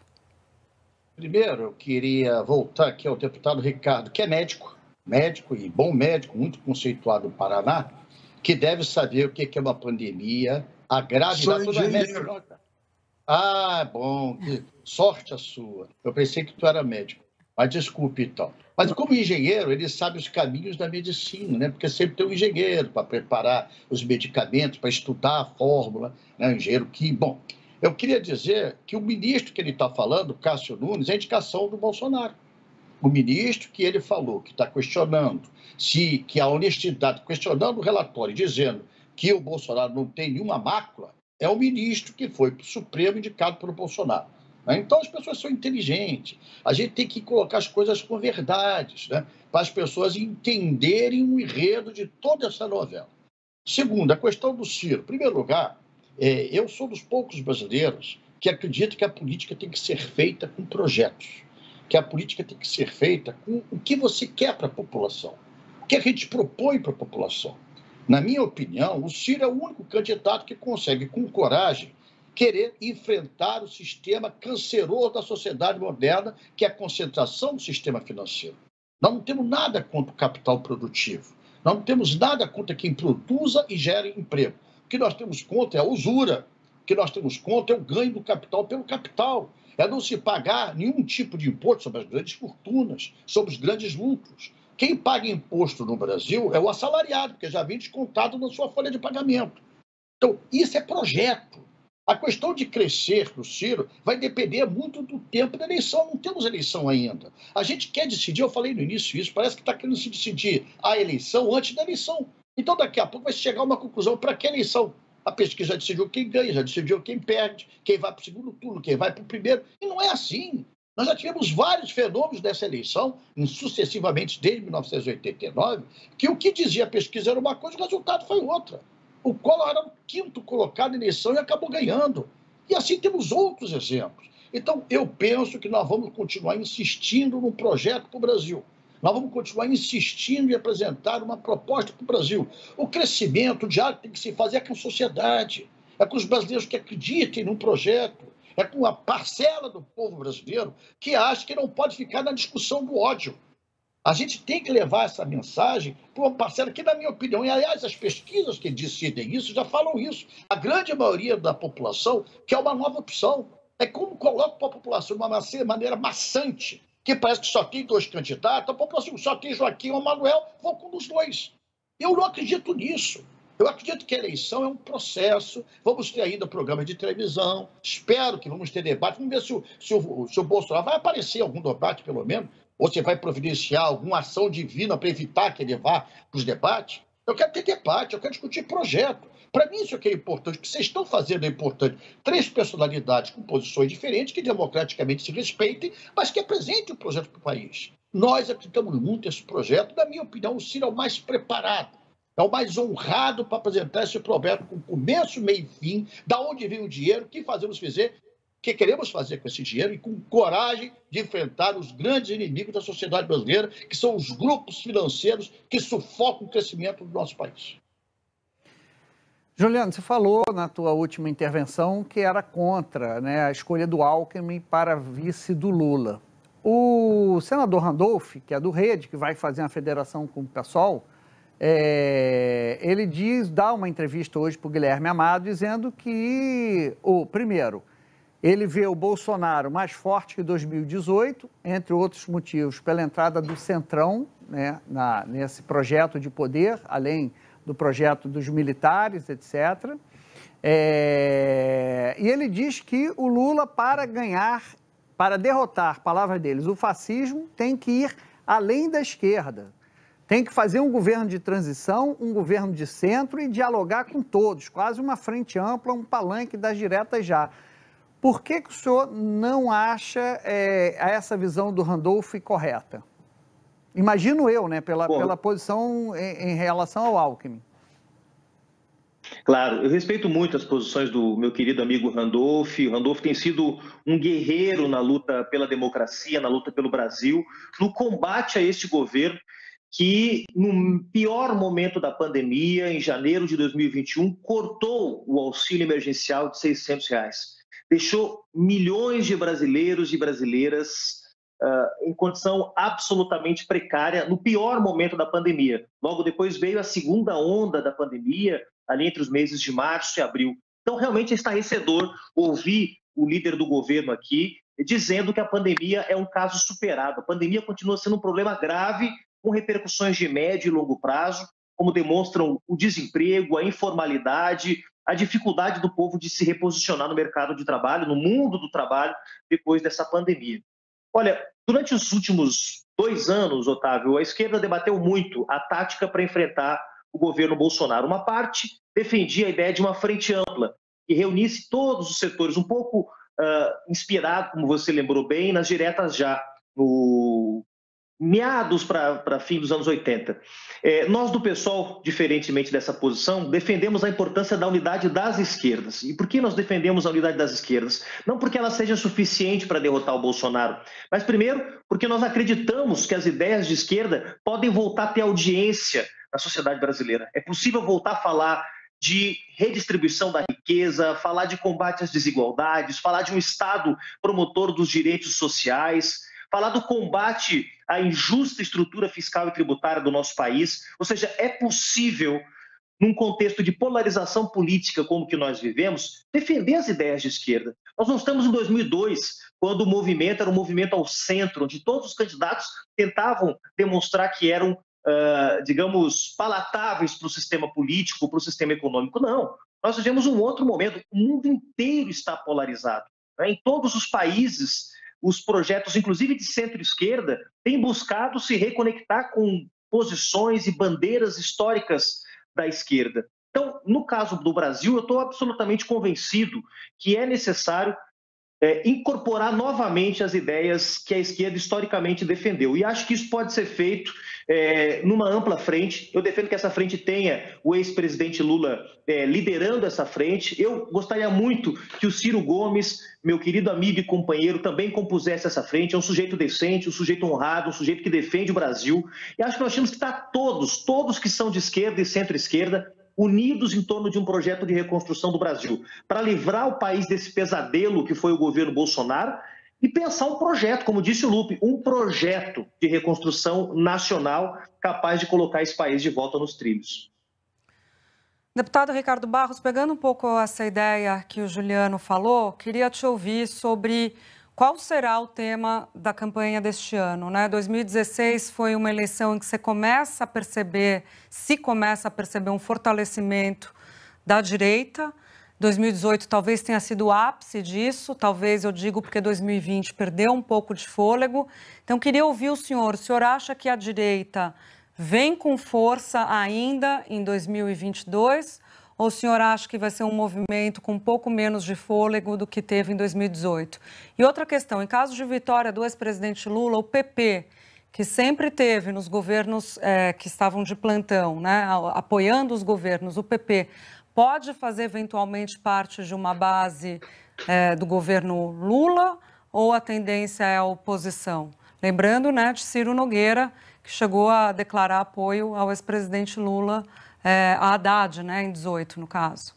Speaker 6: Primeiro, eu queria voltar aqui ao deputado Ricardo, que é médico e bom médico, muito conceituado no Paraná, que deve saber o que é uma pandemia, a gravidade...
Speaker 4: Sou engenheiro.
Speaker 6: Ah, bom, que sorte a sua. Eu pensei que tu era médico, mas desculpe então. Mas como engenheiro, ele sabe os caminhos da medicina, né? Porque sempre tem um engenheiro para preparar os medicamentos, para estudar a fórmula, né? Um engenheiro que... Bom, eu queria dizer que o ministro que ele está falando, Cássio Nunes, é a indicação do Bolsonaro. O ministro que ele falou, que está questionando que a honestidade, questionando o relatório, dizendo que o Bolsonaro não tem nenhuma mácula, é o ministro que foi para o Supremo indicado pelo Bolsonaro. né? Então, as pessoas são inteligentes. A gente tem que colocar as coisas com verdades, né? Para as pessoas entenderem o enredo de toda essa novela. Segundo, a questão do Ciro. Em primeiro lugar, eu sou dos poucos brasileiros que acredito que a política tem que ser feita com projetos, que a política tem que ser feita com o que você quer para a população, o que a gente propõe para a população. Na minha opinião, o Ciro é o único candidato que consegue, com coragem, querer enfrentar o sistema canceroso da sociedade moderna, que é a concentração do sistema financeiro. Nós não temos nada contra o capital produtivo. Nós não temos nada contra quem produza e gere emprego. O que nós temos contra é a usura. O que nós temos contra é o ganho do capital pelo capital. É não se pagar nenhum tipo de imposto sobre as grandes fortunas, sobre os grandes lucros. Quem paga imposto no Brasil é o assalariado, porque já vem descontado na sua folha de pagamento. Então, isso é projeto. A questão de crescer do Ciro vai depender muito do tempo da eleição. Não temos eleição ainda. A gente quer decidir, eu falei no início isso, parece que está querendo se decidir a eleição antes da eleição. Então, daqui a pouco vai chegar a uma conclusão para que eleição. A pesquisa já decidiu quem ganha, já decidiu quem perde, quem vai para o segundo turno, quem vai para o primeiro. E não é assim. Nós já tivemos vários fenômenos dessa eleição, sucessivamente desde 1989, que o que dizia a pesquisa era uma coisa e o resultado foi outra. O Collor era o quinto colocado na eleição e acabou ganhando. E assim temos outros exemplos. Então, eu penso que nós vamos continuar insistindo num projeto para o Brasil. Nós vamos continuar insistindo em apresentar uma proposta para o Brasil. O crescimento, o diálogo tem que se fazer com a sociedade, é com os brasileiros que acreditem num projeto, é com a parcela do povo brasileiro que acha que não pode ficar na discussão do ódio. A gente tem que levar essa mensagem para uma parcela que, na minha opinião, e aliás, as pesquisas que decidem isso já falam isso. A grande maioria da população quer uma nova opção. É como coloca a população de uma maneira maçante, que parece que só tem dois candidatos, a população só tem Joaquim ou Manuel, vão com os dois. Eu não acredito nisso. Eu acredito que a eleição é um processo, vamos ter ainda programa de televisão, espero que vamos ter debate, vamos ver se o Bolsonaro vai aparecer em algum debate, pelo menos, ou você vai providenciar alguma ação divina para evitar que ele vá para os debates. Eu quero ter debate, eu quero discutir projeto. Para mim, isso é que é importante. O que vocês estão fazendo é importante. 3 personalidades com posições diferentes, que democraticamente se respeitem, mas que apresentem o projeto para o país. Nós acreditamos muito nesse projeto. Na minha opinião, o Ciro é o mais preparado, é o mais honrado para apresentar esse projeto com começo, meio e fim, da onde vem o dinheiro, o que fazemos fazer, o que queremos fazer com esse dinheiro e com coragem de enfrentar os grandes inimigos da sociedade brasileira, que são os grupos financeiros que sufocam o crescimento do nosso país.
Speaker 3: Juliano, você falou na tua última intervenção que era contra, né, a escolha do Alckmin para vice do Lula. O senador Randolph, que é do Rede, que vai fazer uma federação com o PSOL, ele dá uma entrevista hoje para o Guilherme Amado, dizendo que, primeiro, ele vê o Bolsonaro mais forte que 2018, entre outros motivos, pela entrada do Centrão, né, nesse projeto de poder, além do projeto dos militares, etc. E ele diz que o Lula, para derrotar, palavra deles, o fascismo, tem que ir além da esquerda. Tem que fazer um governo de transição, um governo de centro e dialogar com todos, quase uma frente ampla, um palanque das diretas já. Por que o senhor não acha essa visão do Randolph correta? Imagino eu, né, pela posição em relação ao Alckmin.
Speaker 5: Claro, eu respeito muito as posições do meu querido amigo Randolph. O Randolph tem sido um guerreiro na luta pela democracia, na luta pelo Brasil, no combate a este governo que, no pior momento da pandemia, em janeiro de 2021, cortou o auxílio emergencial de R$600. Deixou milhões de brasileiros e brasileiras em condição absolutamente precária no pior momento da pandemia. Logo depois veio a segunda onda da pandemia, ali entre os meses de março e abril. Então, realmente é estarrecedor ouvir o líder do governo aqui dizendo que a pandemia é um caso superado. A pandemia continua sendo um problema grave, com repercussões de médio e longo prazo, como demonstram o desemprego, a informalidade, a dificuldade do povo de se reposicionar no mercado de trabalho, no mundo do trabalho, depois dessa pandemia. Olha, durante os últimos 2 anos, Otávio, a esquerda debateu muito a tática para enfrentar o governo Bolsonaro. Uma parte defendia a ideia de uma frente ampla, que reunisse todos os setores, um pouco inspirado, como você lembrou bem, nas diretas já, no meados para fim dos anos 80. Nós do PSOL, diferentemente dessa posição, defendemos a importância da unidade das esquerdas. E por que nós defendemos a unidade das esquerdas? Não porque ela seja suficiente para derrotar o Bolsonaro, mas primeiro porque nós acreditamos que as ideias de esquerda podem voltar a ter audiência na sociedade brasileira. É possível voltar a falar de redistribuição da riqueza, falar de combate às desigualdades, falar de um Estado promotor dos direitos sociais, falar do combate à injusta estrutura fiscal e tributária do nosso país. Ou seja, é possível, num contexto de polarização política como que nós vivemos, defender as ideias de esquerda. Nós não estamos em 2002, quando o movimento era um movimento ao centro, onde todos os candidatos tentavam demonstrar que eram, digamos, palatáveis para o sistema político, para o sistema econômico. Não, nós vivemos um outro momento. O mundo inteiro está polarizado, né? Em todos os países, os projetos, inclusive de centro-esquerda, têm buscado se reconectar com posições e bandeiras históricas da esquerda. Então, no caso do Brasil, eu estou absolutamente convencido que é necessário incorporar novamente as ideias que a esquerda historicamente defendeu. E acho que isso pode ser feito numa ampla frente. Eu defendo que essa frente tenha o ex-presidente Lula liderando essa frente. Eu gostaria muito que o Ciro Gomes, meu querido amigo e companheiro, também compusesse essa frente. É um sujeito decente, um sujeito honrado, um sujeito que defende o Brasil. E acho que nós temos que estar todos que são de esquerda e centro-esquerda, unidos em torno de um projeto de reconstrução do Brasil, para livrar o país desse pesadelo que foi o governo Bolsonaro e pensar um projeto, como disse o Lupe, um projeto de reconstrução nacional capaz de colocar esse país de volta nos trilhos.
Speaker 2: Deputado Ricardo Barros, pegando um pouco essa ideia que o Juliano falou, queria te ouvir sobre qual será o tema da campanha deste ano, né? 2016 foi uma eleição em que se começa a perceber um fortalecimento da direita. 2018 talvez tenha sido o ápice disso, talvez eu digo porque 2020 perdeu um pouco de fôlego. Então, queria ouvir o senhor acha que a direita vem com força ainda em 2022? Ou o senhor acha que vai ser um movimento com um pouco menos de fôlego do que teve em 2018? E outra questão, em caso de vitória do ex-presidente Lula, o PP, que sempre teve nos governos que estavam de plantão, né, apoiando os governos, o PP pode fazer eventualmente parte de uma base do governo Lula ou a tendência é a oposição? Lembrando, né, de Ciro Nogueira, que chegou a declarar apoio ao ex-presidente Lula, a Haddad, né, em 18, no caso.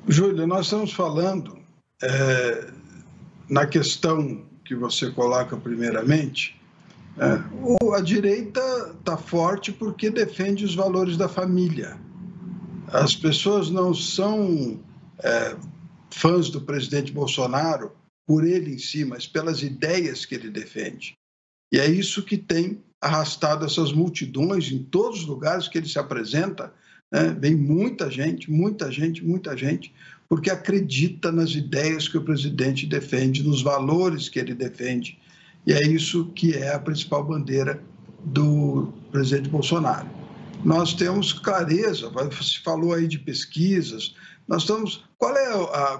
Speaker 4: Júlia, nós estamos falando na questão que você coloca primeiramente, a direita está forte porque defende os valores da família. As pessoas não são fãs do presidente Bolsonaro por ele em si, mas pelas ideias que ele defende. E é isso que tem arrastado essas multidões em todos os lugares que ele se apresenta, né? Vem muita gente, porque acredita nas ideias que o presidente defende, nos valores que ele defende. E é isso que é a principal bandeira do presidente Bolsonaro. Nós temos clareza, você falou aí de pesquisas, nós estamos...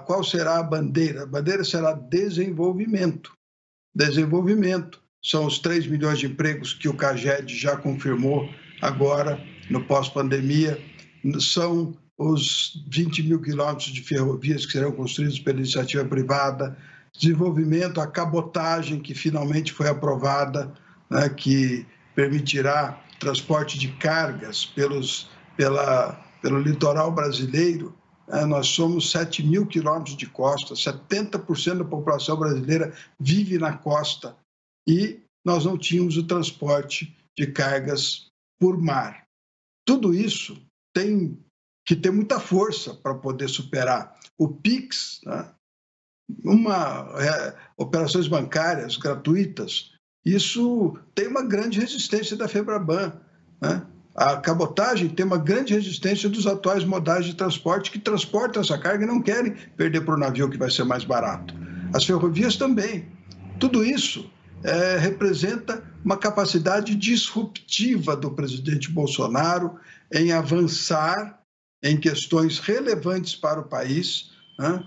Speaker 4: Qual será a bandeira? A bandeira será desenvolvimento. Desenvolvimento. São os 3 milhões de empregos que o CAGED já confirmou agora, no pós-pandemia. São os 20 mil quilômetros de ferrovias que serão construídos pela iniciativa privada. Desenvolvimento, a cabotagem que finalmente foi aprovada, né, que permitirá transporte de cargas pelo litoral brasileiro. Nós somos 7 mil quilômetros de costa, 70% da população brasileira vive na costa. E nós não tínhamos o transporte de cargas por mar. Tudo isso tem que ter muita força para poder superar. O PIX, né? Operações bancárias gratuitas, isso tem uma grande resistência da FEBRABAN, né? A cabotagem tem uma grande resistência dos atuais modais de transporte que transportam essa carga e não querem perder para o navio, que vai ser mais barato. As ferrovias também. Tudo isso representa uma capacidade disruptiva do presidente Bolsonaro em avançar em questões relevantes para o país, né?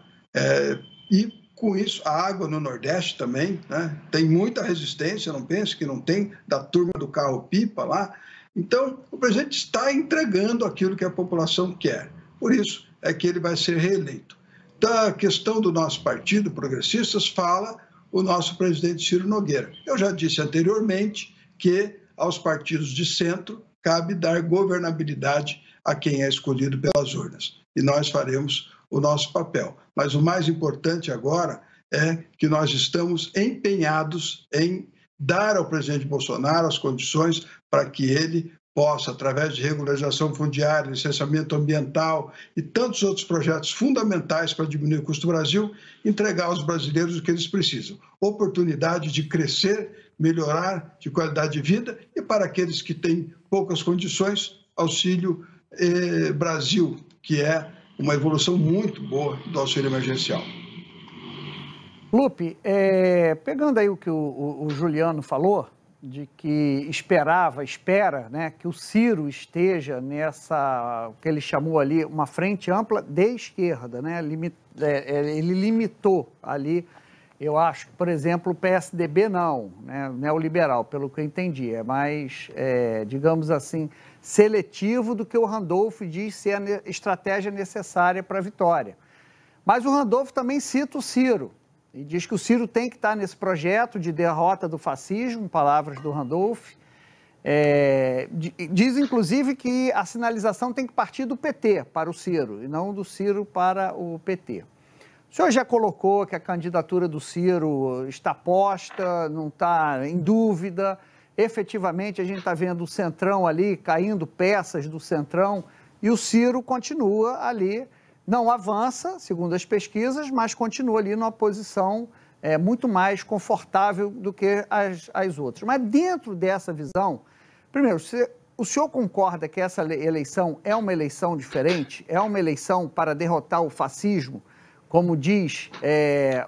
Speaker 4: E com isso, a água no Nordeste também, né? Tem muita resistência, não pense que não tem, da turma do carro-pipa lá. Então, o presidente está entregando aquilo que a população quer. Por isso é que ele vai ser reeleito. Da questão do nosso partido, Progressistas, fala o nosso presidente Ciro Nogueira. Eu já disse anteriormente que aos partidos de centro cabe dar governabilidade a quem é escolhido pelas urnas. E nós faremos o nosso papel. Mas o mais importante agora é que nós estamos empenhados em dar ao presidente Bolsonaro as condições para que ele possa, através de regularização fundiária, licenciamento ambiental e tantos outros projetos fundamentais para diminuir o custo do Brasil, entregar aos brasileiros o que eles precisam. Oportunidade de crescer, melhorar de qualidade de vida e, para aqueles que têm poucas condições, Auxílio Brasil, que é uma evolução muito boa do auxílio emergencial.
Speaker 3: Lupe, pegando aí o que o Juliano falou, de que espera, né, que o Ciro esteja nessa, o que ele chamou ali, uma frente ampla de esquerda, né? Ele limitou ali, eu acho que, por exemplo, o PSDB não, né, neoliberal, pelo que eu entendi, é mais, digamos assim, seletivo do que o Randolph diz ser a estratégia necessária para a vitória. Mas o Randolph também cita o Ciro, e diz que o Ciro tem que estar nesse projeto de derrota do fascismo, palavras do Randolph. Diz, inclusive, que a sinalização tem que partir do PT para o Ciro, e não do Ciro para o PT. O senhor já colocou que a candidatura do Ciro está posta, não está em dúvida. Efetivamente, a gente está vendo o Centrão ali, caindo peças do Centrão, e o Ciro continua ali. Não avança, segundo as pesquisas, mas continua ali numa posição muito mais confortável do que as outras. Mas dentro dessa visão, primeiro, o senhor concorda que essa eleição é uma eleição diferente? É uma eleição para derrotar o fascismo, como diz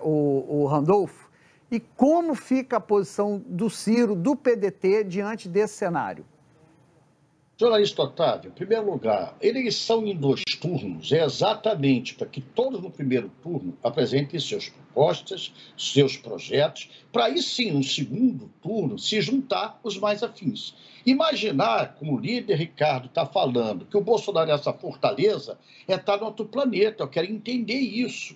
Speaker 3: o Randolph? E como fica a posição do Ciro, do PDT, diante desse cenário?
Speaker 6: Jornalista Otávio, em primeiro lugar, eleição em 2 turnos é exatamente para que todos no primeiro turno apresentem suas propostas, seus projetos, para aí sim, no segundo turno, se juntar os mais afins. Imaginar, como o líder Ricardo está falando, que o Bolsonaro é essa fortaleza, estar no outro planeta. Eu quero entender isso.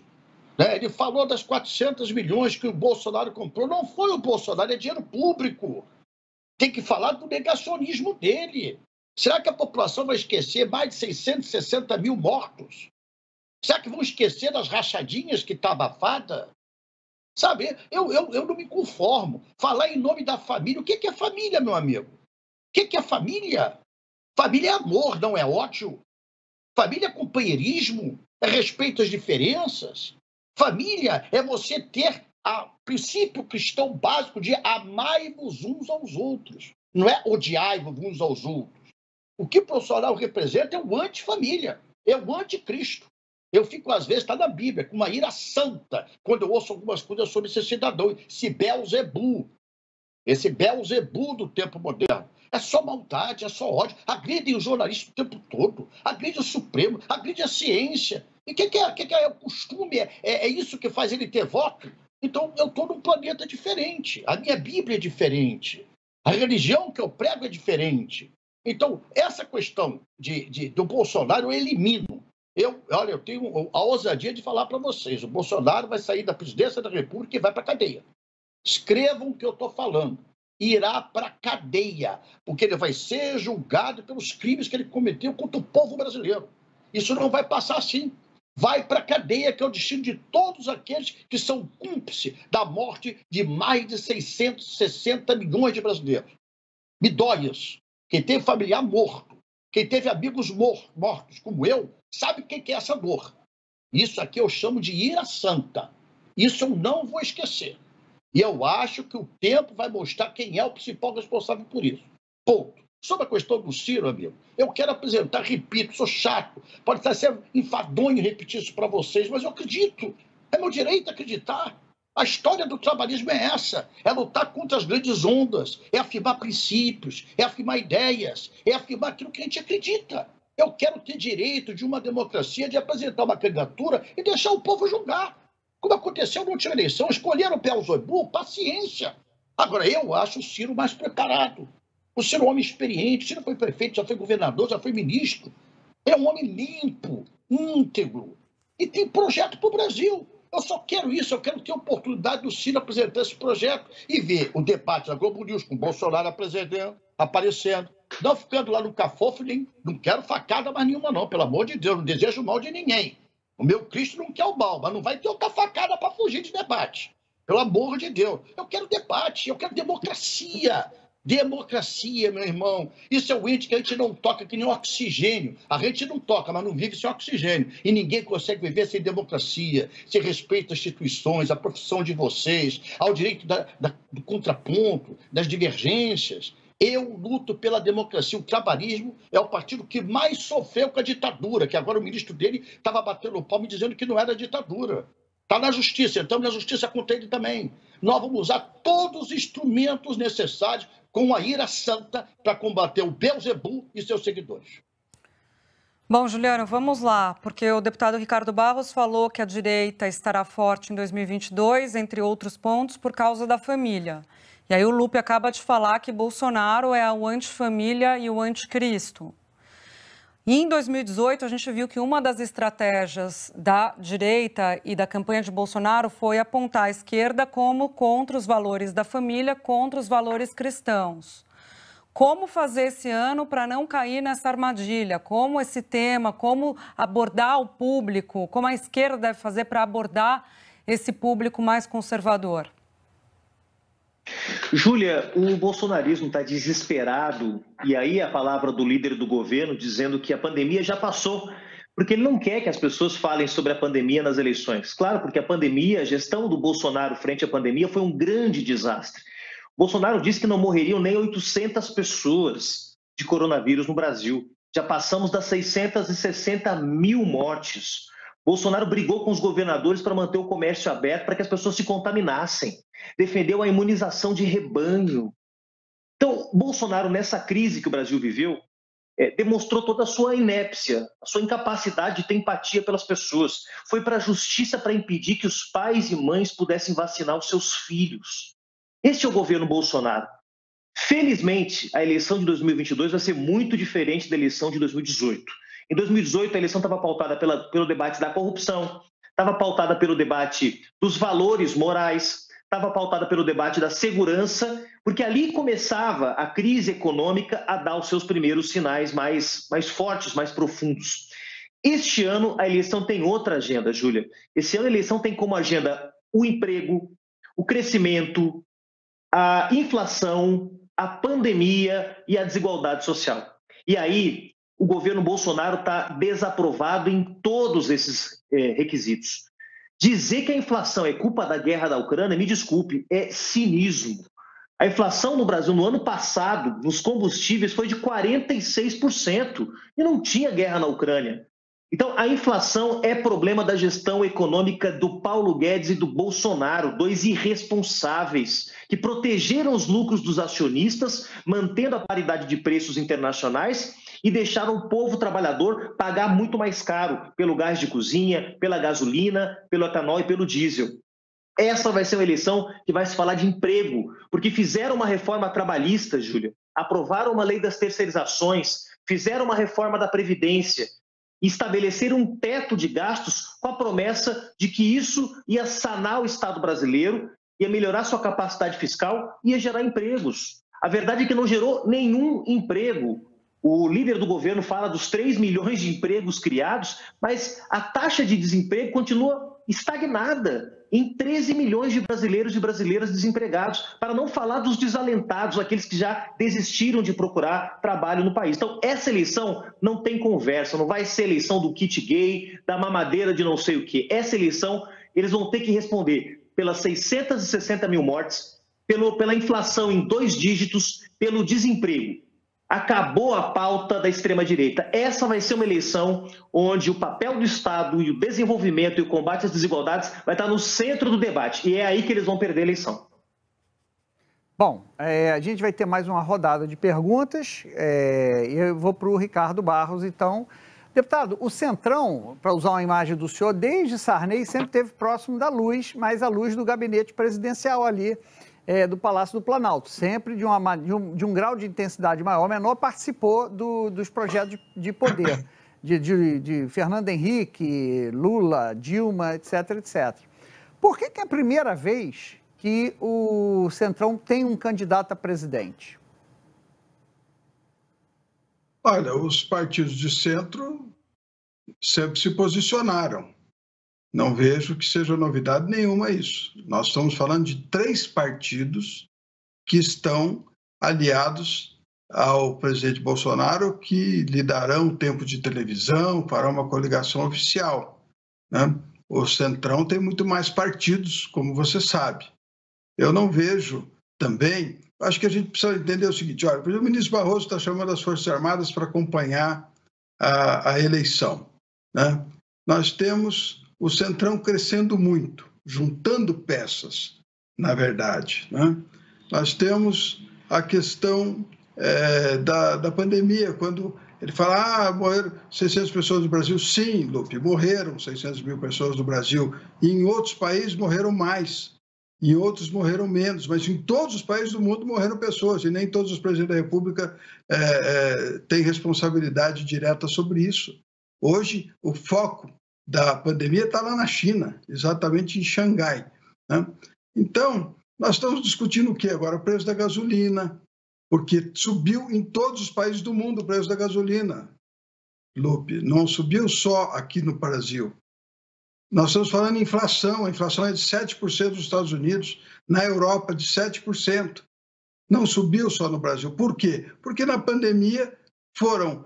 Speaker 6: Ele falou das 400 milhões que o Bolsonaro comprou. Não foi o Bolsonaro, é dinheiro público. Tem que falar do negacionismo dele. Será que a população vai esquecer mais de 660 mil mortos? Será que vão esquecer das rachadinhas que está abafada? Sabe, eu não me conformo. Falar em nome da família. O que é família, meu amigo? O que é família? Família é amor, não é ódio. Família é companheirismo, é respeito às diferenças. Família é você ter o princípio cristão básico de amai-vos uns aos outros. Não é odiai-vos uns aos outros. O que o Bolsonaro representa é o antifamília, é o anticristo. Eu fico, às vezes, está na Bíblia, com uma ira santa, quando eu ouço algumas coisas sobre esse cidadão, esse Belzebu, do tempo moderno. É só maldade, é só ódio. Agridem os jornalistas o tempo todo, agridem o Supremo, agridem a ciência. E o que é o costume? É isso que faz ele ter voto? Então, eu estou num planeta diferente. A minha Bíblia é diferente. A religião que eu prego é diferente. Então, essa questão do Bolsonaro eu elimino. Eu tenho a ousadia de falar para vocês. O Bolsonaro vai sair da presidência da República e vai para a cadeia. Escrevam o que eu estou falando. Irá para a cadeia, porque ele vai ser julgado pelos crimes que ele cometeu contra o povo brasileiro. Isso não vai passar assim. Vai para a cadeia, que é o destino de todos aqueles que são cúmplices da morte de mais de 660 milhões de brasileiros. Me dói isso. Quem teve familiar morto, quem teve amigos mortos, como eu, sabe o que é essa dor. Isso aqui eu chamo de ira santa. Isso eu não vou esquecer. E eu acho que o tempo vai mostrar quem é o principal responsável por isso. Ponto. Sobre a questão do Ciro, amigo, eu quero apresentar, repito, sou chato, pode estar sendo enfadonho repetir isso para vocês, mas eu acredito. É meu direito acreditar. A história do trabalhismo é essa, é lutar contra as grandes ondas, é afirmar princípios, é afirmar ideias, é afirmar aquilo que a gente acredita. Eu quero ter direito de uma democracia de apresentar uma candidatura e deixar o povo julgar. Como aconteceu na última eleição, escolheram o Pierre Zoibu, paciência. Agora, eu acho o Ciro mais preparado. O Ciro é um homem experiente, o Ciro foi prefeito, já foi governador, já foi ministro. Ele é um homem limpo, íntegro e tem projeto para o Brasil. Eu só quero isso, eu quero ter a oportunidade do Ciro apresentar esse projeto e ver o debate da Globo News com o Bolsonaro aparecendo, não ficando lá no cafofo, nem não quero facada mais nenhuma não, pelo amor de Deus, não desejo mal de ninguém. O meu Cristo não quer o mal, mas não vai ter outra facada para fugir de debate. Pelo amor de Deus. Eu quero debate, eu quero democracia. Democracia, meu irmão. Isso é o ente que a gente não toca que nem oxigênio. A gente não toca, mas não vive sem oxigênio. E ninguém consegue viver sem democracia, sem respeito às instituições, à profissão de vocês, ao direito do contraponto, das divergências. Eu luto pela democracia. O trabalhismo é o partido que mais sofreu com a ditadura, que agora o ministro dele estava batendo o palmo e dizendo que não era ditadura. Está na justiça, entramos na justiça contra ele também. Nós vamos usar todos os instrumentos necessários com a ira santa para combater o Beelzebub e seus seguidores.
Speaker 2: Bom, Juliano, vamos lá, porque o deputado Ricardo Barros falou que a direita estará forte em 2022, entre outros pontos, por causa da família. E aí o Lupe acaba de falar que Bolsonaro é o antifamília e o anticristo. E em 2018, a gente viu que uma das estratégias da direita e da campanha de Bolsonaro foi apontar a esquerda como contra os valores da família, contra os valores cristãos. Como fazer esse ano para não cair nessa armadilha? Como esse tema, como abordar o público, como a esquerda deve fazer para abordar esse público mais conservador?
Speaker 5: Júlia, o bolsonarismo está desesperado, e aí a palavra do líder do governo dizendo que a pandemia já passou, porque ele não quer que as pessoas falem sobre a pandemia nas eleições. Claro, porque a pandemia, a gestão do Bolsonaro frente à pandemia foi um grande desastre. Bolsonaro disse que não morreriam nem 800 pessoas de coronavírus no Brasil. Já passamos das 660 mil mortes. Bolsonaro brigou com os governadores para manter o comércio aberto para que as pessoas se contaminassem. Defendeu a imunização de rebanho. Então, Bolsonaro, nessa crise que o Brasil viveu, demonstrou toda a sua inépcia, a sua incapacidade de ter empatia pelas pessoas. Foi para a justiça para impedir que os pais e mães pudessem vacinar os seus filhos. Este é o governo Bolsonaro. Felizmente, a eleição de 2022 vai ser muito diferente da eleição de 2018. Em 2018, a eleição estava pautada pelo debate da corrupção, estava pautada pelo debate dos valores morais, estava pautada pelo debate da segurança, porque ali começava a crise econômica a dar os seus primeiros sinais mais fortes, mais profundos. Este ano, a eleição tem outra agenda, Júlia. Esse ano, a eleição tem como agenda o emprego, o crescimento, a inflação, a pandemia e a desigualdade social. E aí, o governo Bolsonaro está desaprovado em todos esses requisitos. Dizer que a inflação é culpa da guerra da Ucrânia, me desculpe, é cinismo. A inflação no Brasil no ano passado, nos combustíveis, foi de 46% e não tinha guerra na Ucrânia. Então, a inflação é problema da gestão econômica do Paulo Guedes e do Bolsonaro, dois irresponsáveis que protegeram os lucros dos acionistas, mantendo a paridade de preços internacionais e deixaram o povo trabalhador pagar muito mais caro pelo gás de cozinha, pela gasolina, pelo etanol e pelo diesel. Essa vai ser uma eleição que vai se falar de emprego, porque fizeram uma reforma trabalhista, Júlia, aprovaram uma lei das terceirizações, fizeram uma reforma da Previdência, estabelecer um teto de gastos com a promessa de que isso ia sanar o Estado brasileiro, ia melhorar sua capacidade fiscal e ia gerar empregos. A verdade é que não gerou nenhum emprego. O líder do governo fala dos 3 milhões de empregos criados, mas a taxa de desemprego continua estagnada em 13 milhões de brasileiros e brasileiras desempregados, para não falar dos desalentados, aqueles que já desistiram de procurar trabalho no país. Então, essa eleição não tem conversa, não vai ser eleição do kit gay, da mamadeira de não sei o quê. Essa eleição, eles vão ter que responder pelas 660 mil mortes, pela inflação em 2 dígitos, pelo desemprego. Acabou a pauta da extrema-direita. Essa vai ser uma eleição onde o papel do Estado e o desenvolvimento e o combate às desigualdades vai estar no centro do debate. E é aí que eles vão perder a eleição.
Speaker 3: Bom, a gente vai ter mais uma rodada de perguntas. Eu vou para o Ricardo Barros, então. Deputado, o Centrão, para usar uma imagem do senhor, desde Sarney sempre esteve próximo da luz, mas a luz do gabinete presidencial ali, do Palácio do Planalto. Sempre de um grau de intensidade maior ou menor, participou dos projetos de poder, de Fernando Henrique, Lula, Dilma, etc, etc. Por que é a primeira vez que o Centrão tem um candidato a presidente?
Speaker 4: Olha, os partidos de centro sempre se posicionaram. Não vejo que seja novidade nenhuma isso. Nós estamos falando de 3 partidos que estão aliados ao presidente Bolsonaro, que lhe darão tempo de televisão, fará uma coligação oficial, né? O Centrão tem muito mais partidos, como você sabe. Eu não vejo também... Acho que a gente precisa entender o seguinte, olha, o ministro Barroso está chamando as Forças Armadas para acompanhar a eleição, né? Nós temos o Centrão crescendo muito, juntando peças, na verdade, né? Nós temos a questão da pandemia, quando ele fala, morreram 600 pessoas no Brasil. Sim, Lupe, morreram 600 mil pessoas no Brasil, e em outros países morreram mais. Em outros morreram menos, mas em todos os países do mundo morreram pessoas, e nem todos os presidentes da República têm responsabilidade direta sobre isso. Hoje, o foco da pandemia está lá na China, exatamente em Xangai, né? Então, nós estamos discutindo o quê agora? O preço da gasolina, porque subiu em todos os países do mundo o preço da gasolina, Lupe, não subiu só aqui no Brasil. Nós estamos falando em inflação, a inflação é de 7% nos Estados Unidos, na Europa de 7%. Não subiu só no Brasil. Por quê? Porque na pandemia foram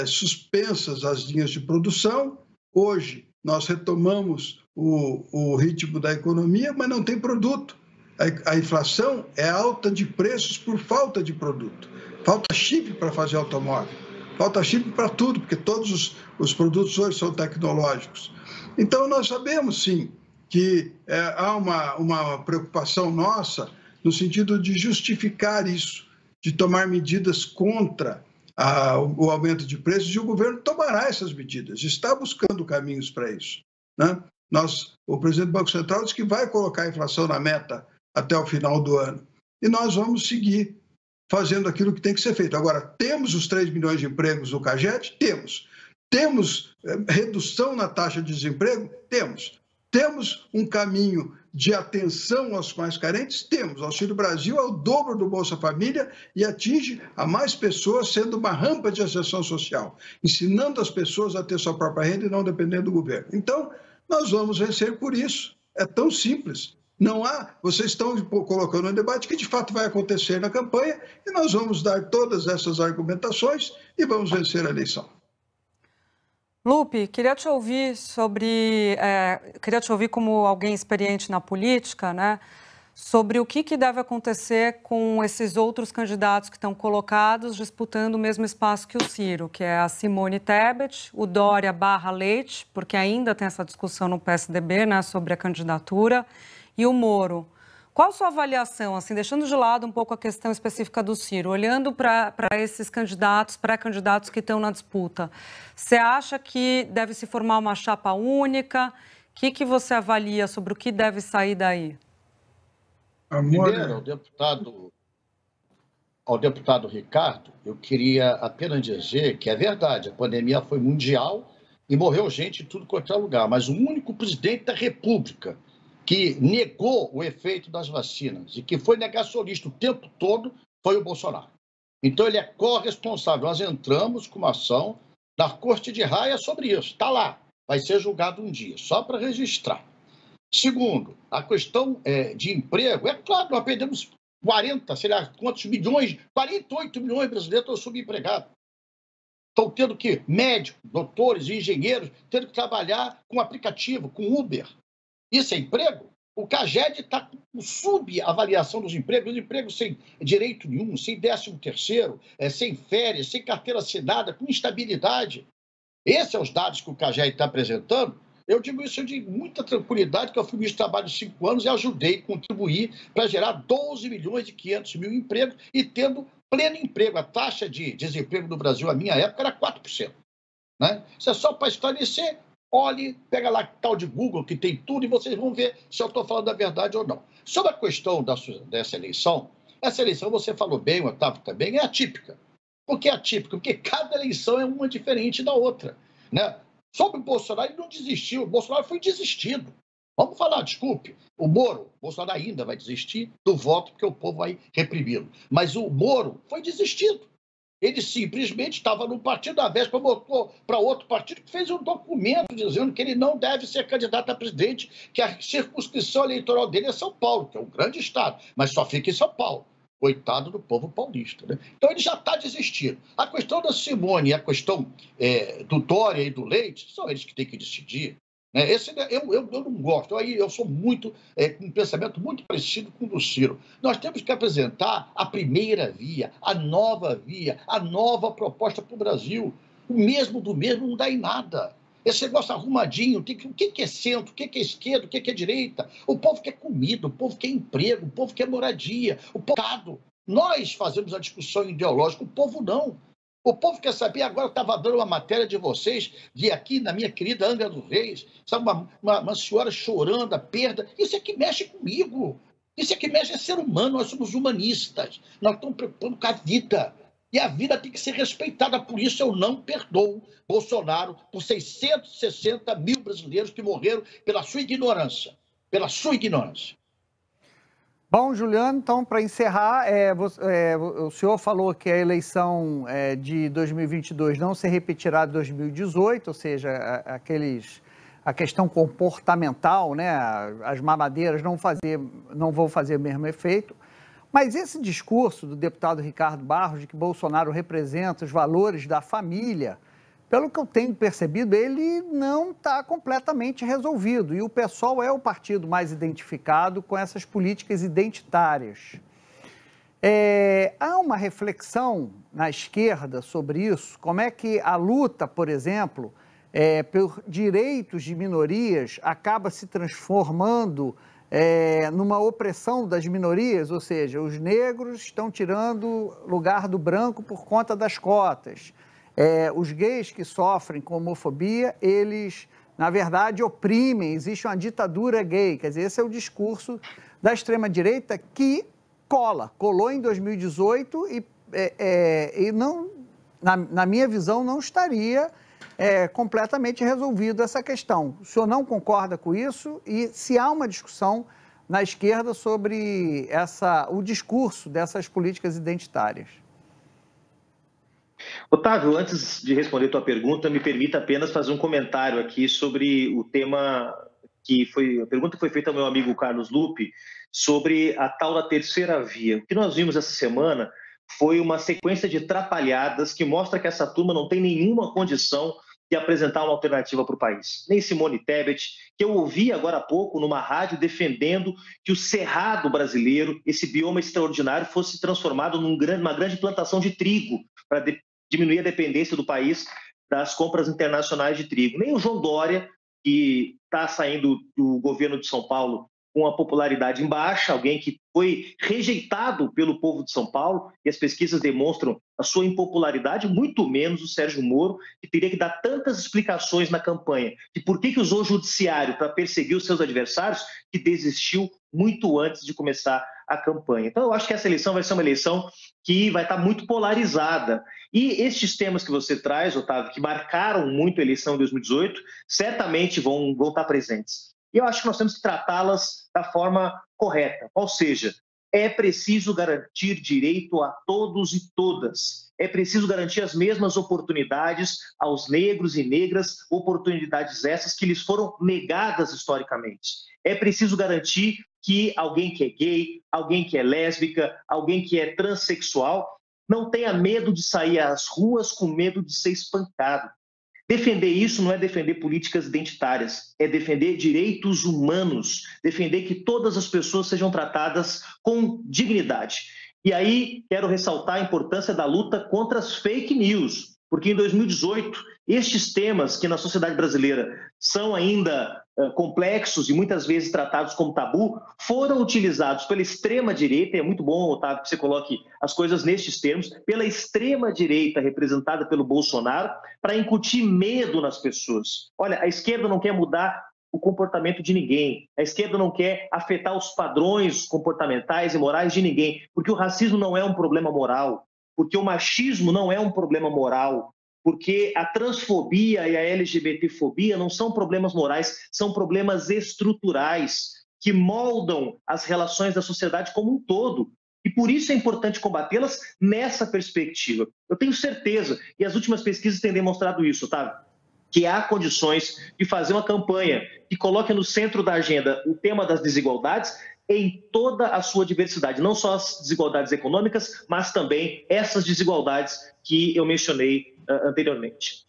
Speaker 4: suspensas as linhas de produção. Hoje nós retomamos o ritmo da economia, mas não tem produto. A inflação é alta de preços por falta de produto. Falta chip para fazer automóvel, falta chip para tudo, porque todos os produtos hoje são tecnológicos. Então, nós sabemos, sim, que há uma preocupação nossa no sentido de justificar isso, de tomar medidas contra o aumento de preços, e o governo tomará essas medidas, está buscando caminhos para isso, né? O presidente do Banco Central disse que vai colocar a inflação na meta até o final do ano, e nós vamos seguir fazendo aquilo que tem que ser feito. Agora, temos os 3 milhões de empregos do CAGED? Temos. Temos redução na taxa de desemprego? Temos. Temos um caminho de atenção aos mais carentes? Temos. O Auxílio Brasil é o dobro do Bolsa Família e atinge a mais pessoas, sendo uma rampa de ascensão social, ensinando as pessoas a ter sua própria renda e não depender do governo. Então, nós vamos vencer por isso. É tão simples. Não há... Vocês estão colocando um debate que de fato vai acontecer na campanha, e nós vamos dar todas essas argumentações e vamos vencer a eleição.
Speaker 2: Lupe, queria te ouvir como alguém experiente na política, né, sobre o que deve acontecer com esses outros candidatos que estão colocados disputando o mesmo espaço que o Ciro, que é a Simone Tebet, o Dória / Leite, porque ainda tem essa discussão no PSDB, né, sobre a candidatura, e o Moro. Qual a sua avaliação, assim, deixando de lado um pouco a questão específica do Ciro, olhando para esses candidatos, pré-candidatos que estão na disputa, você acha que deve se formar uma chapa única? O que você avalia sobre o que deve sair daí?
Speaker 6: Primeiro, ao deputado Ricardo, eu queria apenas dizer que é verdade, a pandemia foi mundial e morreu gente em tudo quanto é lugar, mas o único presidente da República que negou o efeito das vacinas e que foi negacionista o tempo todo foi o Bolsonaro. Então, ele é corresponsável. Nós entramos com uma ação da Corte de Haia sobre isso. Está lá, vai ser julgado um dia, só para registrar. Segundo, a questão de emprego, é claro, nós perdemos 40, sei lá quantos milhões, 48 milhões de brasileiros estão subempregados. Estão tendo que, médicos, doutores, engenheiros, tendo que trabalhar com aplicativo, com Uber. Isso é emprego? O CAGED está com subavaliação dos empregos sem direito nenhum, sem 13º, sem férias, sem carteira assinada, com instabilidade. Esses são os dados que o CAGED está apresentando. Eu digo isso de muita tranquilidade, que eu fui ministro do Trabalho de 5 anos e ajudei, contribuir para gerar 12.500.000 empregos e tendo pleno emprego. A taxa de desemprego no Brasil, na minha época, era 4%. Né? Isso é só para esclarecer. Olhe, pega lá tal de Google, que tem tudo, e vocês vão ver se eu estou falando a verdade ou não. Sobre a questão dessa eleição, essa eleição, você falou bem, o Otávio também, é atípica. Por que atípica? Porque cada eleição é uma diferente da outra. Né? Sobre o Bolsonaro, ele não desistiu, o Bolsonaro foi desistido. Vamos falar, desculpe, o Bolsonaro ainda vai desistir do voto, porque o povo vai reprimi-lo. Mas o Moro foi desistido. Ele simplesmente estava no partido, da véspera botou para outro partido, que fez um documento dizendo que ele não deve ser candidato a presidente, que a circunscrição eleitoral dele é São Paulo, que é um grande estado, mas só fica em São Paulo. Coitado do povo paulista. Né? Então ele já está desistindo. A questão da Simone e a questão do Dória e do Leite, são eles que têm que decidir. Né? Eu não gosto, eu sou muito, com um pensamento muito parecido com o do Ciro. Nós temos que apresentar a primeira via, a nova proposta para o Brasil. O mesmo do mesmo não dá em nada. Esse negócio arrumadinho, o que é centro, o que é esquerda, o que é direita? O povo quer comida, o povo quer emprego, o povo quer moradia, o povo... Nós fazemos a discussão ideológica, o povo não. O povo quer saber, agora eu estava dando uma matéria de vocês, vi aqui na minha querida Angra dos Reis, sabe, uma senhora chorando a perda. Isso é que mexe comigo. Isso é que mexe, é ser humano, nós somos humanistas. Nós estamos preocupando com a vida. E a vida tem que ser respeitada. Por isso eu não perdoo Bolsonaro por 660 mil brasileiros que morreram pela sua ignorância. Pela sua ignorância.
Speaker 3: Bom, Juliano, então, para encerrar, o senhor falou que a eleição de 2022 não se repetirá de 2018, ou seja, a questão comportamental, né, as mamadeiras não vão fazer o mesmo efeito. Mas esse discurso do deputado Ricardo Barros, de que Bolsonaro representa os valores da família, pelo que eu tenho percebido, ele não está completamente resolvido. E o PSOL é o partido mais identificado com essas políticas identitárias. Há uma reflexão na esquerda sobre isso? Como é que a luta, por exemplo, por direitos de minorias acaba se transformando numa opressão das minorias? Ou seja, os negros estão tirando lugar do branco por conta das cotas. Os gays que sofrem com homofobia, eles, na verdade, oprimem, existe uma ditadura gay. Quer dizer, esse é o discurso da extrema-direita que colou em 2018 e não, na minha visão, não estaria completamente resolvido essa questão. O senhor não concorda com isso? E se há uma discussão na esquerda sobre o discurso dessas políticas identitárias?
Speaker 5: Otávio, antes de responder a tua pergunta, me permita apenas fazer um comentário aqui sobre o tema a pergunta que foi feita ao meu amigo Carlos Lupe sobre a tal da terceira via. O que nós vimos essa semana foi uma sequência de trapalhadas que mostra que essa turma não tem nenhuma condição de apresentar uma alternativa para o país. Nem Simone Tebet, que eu ouvi agora há pouco numa rádio defendendo que o cerrado brasileiro, esse bioma extraordinário, fosse transformado numa grande plantação de trigo para diminuir a dependência do país das compras internacionais de trigo. Nem o João Dória, que está saindo do governo de São Paulo com a popularidade em baixa, alguém que foi rejeitado pelo povo de São Paulo, e as pesquisas demonstram a sua impopularidade, muito menos o Sérgio Moro, que teria que dar tantas explicações na campanha de por que usou o judiciário para perseguir os seus adversários, que desistiu muito antes de começar a campanha. Então, eu acho que essa eleição vai ser uma eleição que vai estar muito polarizada. E estes temas que você traz, Otávio, que marcaram muito a eleição de 2018, certamente vão estar presentes. E eu acho que nós temos que tratá-las da forma correta, ou seja, é preciso garantir direito a todos e todas. É preciso garantir as mesmas oportunidades aos negros e negras, oportunidades essas que lhes foram negadas historicamente. É preciso garantir que alguém que é gay, alguém que é lésbica, alguém que é transexual, não tenha medo de sair às ruas com medo de ser espancado. Defender isso não é defender políticas identitárias, é defender direitos humanos, defender que todas as pessoas sejam tratadas com dignidade. E aí quero ressaltar a importância da luta contra as fake news, porque em 2018, estes temas que na sociedade brasileira são ainda complexos e muitas vezes tratados como tabu, foram utilizados pela extrema-direita, e é muito bom, Otávio, que você coloque as coisas nestes termos, pela extrema-direita representada pelo Bolsonaro, para incutir medo nas pessoas. Olha, a esquerda não quer mudar o comportamento de ninguém, a esquerda não quer afetar os padrões comportamentais e morais de ninguém, porque o racismo não é um problema moral, porque o machismo não é um problema moral, porque a transfobia e a LGBTfobia não são problemas morais, são problemas estruturais que moldam as relações da sociedade como um todo. E por isso é importante combatê-las nessa perspectiva. Eu tenho certeza, e as últimas pesquisas têm demonstrado isso, tá? Que há condições de fazer uma campanha que coloque no centro da agenda o tema das desigualdades em toda a sua diversidade, não só as desigualdades econômicas, mas também essas desigualdades que eu mencionei anteriormente.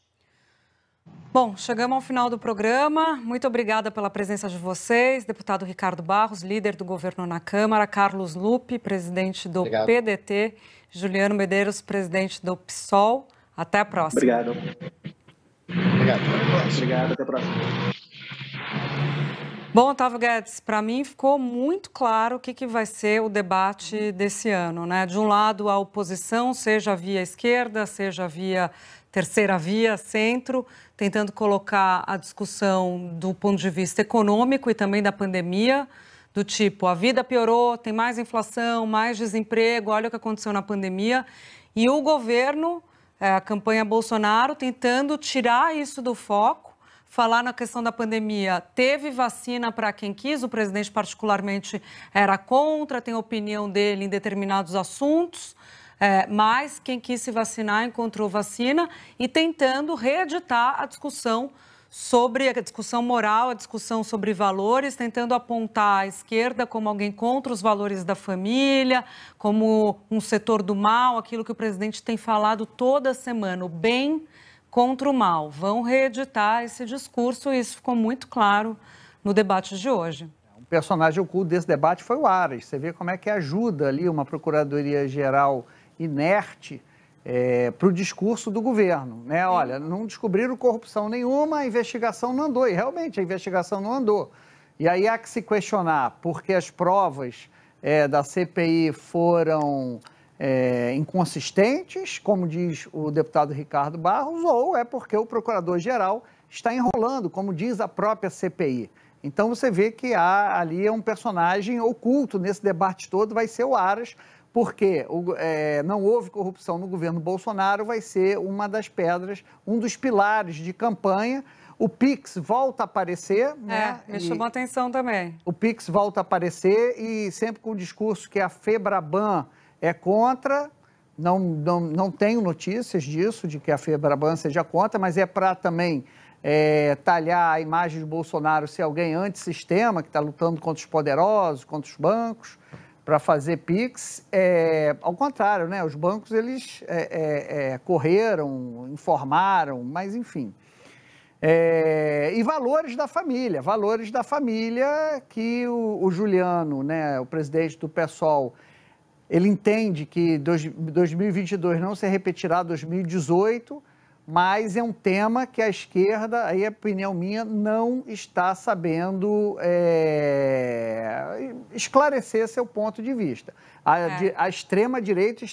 Speaker 2: Bom, chegamos ao final do programa. Muito obrigada pela presença de vocês. Deputado Ricardo Barros, líder do governo na Câmara, Carlos Lupe, presidente do PDT, Juliano Medeiros, presidente do PSOL. Até a próxima.
Speaker 5: Obrigado.
Speaker 6: Obrigado.
Speaker 5: Obrigado, até a próxima.
Speaker 2: Bom, Otávio Guedes, para mim ficou muito claro o que vai ser o debate desse ano, né? De um lado, a oposição, seja via esquerda, seja via terceira via, centro, tentando colocar a discussão do ponto de vista econômico e também da pandemia, do tipo, a vida piorou, tem mais inflação, mais desemprego, olha o que aconteceu na pandemia. E o governo, a campanha Bolsonaro, tentando tirar isso do foco, falar na questão da pandemia. Teve vacina para quem quis, o presidente particularmente era contra, tem a opinião dele em determinados assuntos, mas quem quis se vacinar encontrou vacina e tentando reeditar a discussão sobre a discussão moral, a discussão sobre valores, tentando apontar a esquerda como alguém contra os valores da família, como um setor do mal, aquilo que o presidente tem falado toda semana, o bem contra o mal. Vão reeditar esse discurso e isso ficou muito claro no debate de hoje.
Speaker 3: Um personagem oculto desse debate foi o Aras. Você vê como é que ajuda ali uma Procuradoria-Geral inerte para o discurso do governo, né? Olha, não descobriram corrupção nenhuma, a investigação não andou, e realmente a investigação não andou. E aí há que se questionar, porque as provas da CPI foram inconsistentes, como diz o deputado Ricardo Barros, ou é porque o procurador-geral está enrolando, como diz a própria CPI. Então você vê que há ali um personagem oculto nesse debate todo, vai ser o Aras, porque não houve corrupção no governo Bolsonaro, vai ser uma das pedras, um dos pilares de campanha. O Pix volta a aparecer, né?
Speaker 2: Me chamou a atenção também.
Speaker 3: O Pix volta a aparecer e sempre com o discurso que a Febraban é contra. Não tenho notícias disso, de que a Febraban seja contra, mas é para também talhar a imagem de Bolsonaro ser alguém antissistema, que está lutando contra os poderosos, contra os bancos, para fazer Pix. Ao contrário, né? Os bancos, eles correram, informaram, mas enfim. E valores da família que o Juliano, né, o presidente do PSOL, ele entende que 2022 não se repetirá 2018, mas é um tema que a esquerda, aí é opinião minha, não está sabendo esclarecer seu ponto de vista. A extrema-direita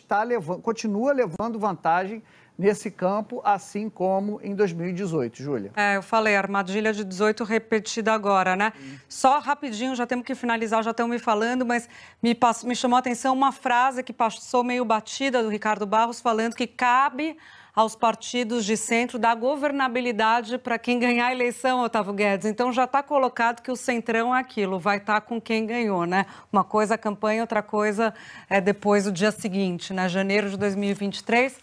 Speaker 3: continua levando vantagem nesse campo, assim como em 2018, Júlia.
Speaker 2: Eu falei, armadilha de 18 repetida agora, né? Só rapidinho, já temos que finalizar, já estão me falando, mas me chamou a atenção uma frase que passou meio batida do Ricardo Barros, falando que cabe aos partidos de centro dar governabilidade para quem ganhar a eleição, Otávio Guedes. Então já está colocado que o centrão é aquilo, vai estar com quem ganhou, né? Uma coisa é a campanha, outra coisa é depois o dia seguinte, né? Janeiro de 2023.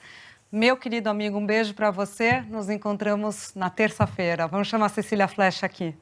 Speaker 2: Meu querido amigo, um beijo para você. Nos encontramos na terça-feira. Vamos chamar a Cecília Flecha aqui.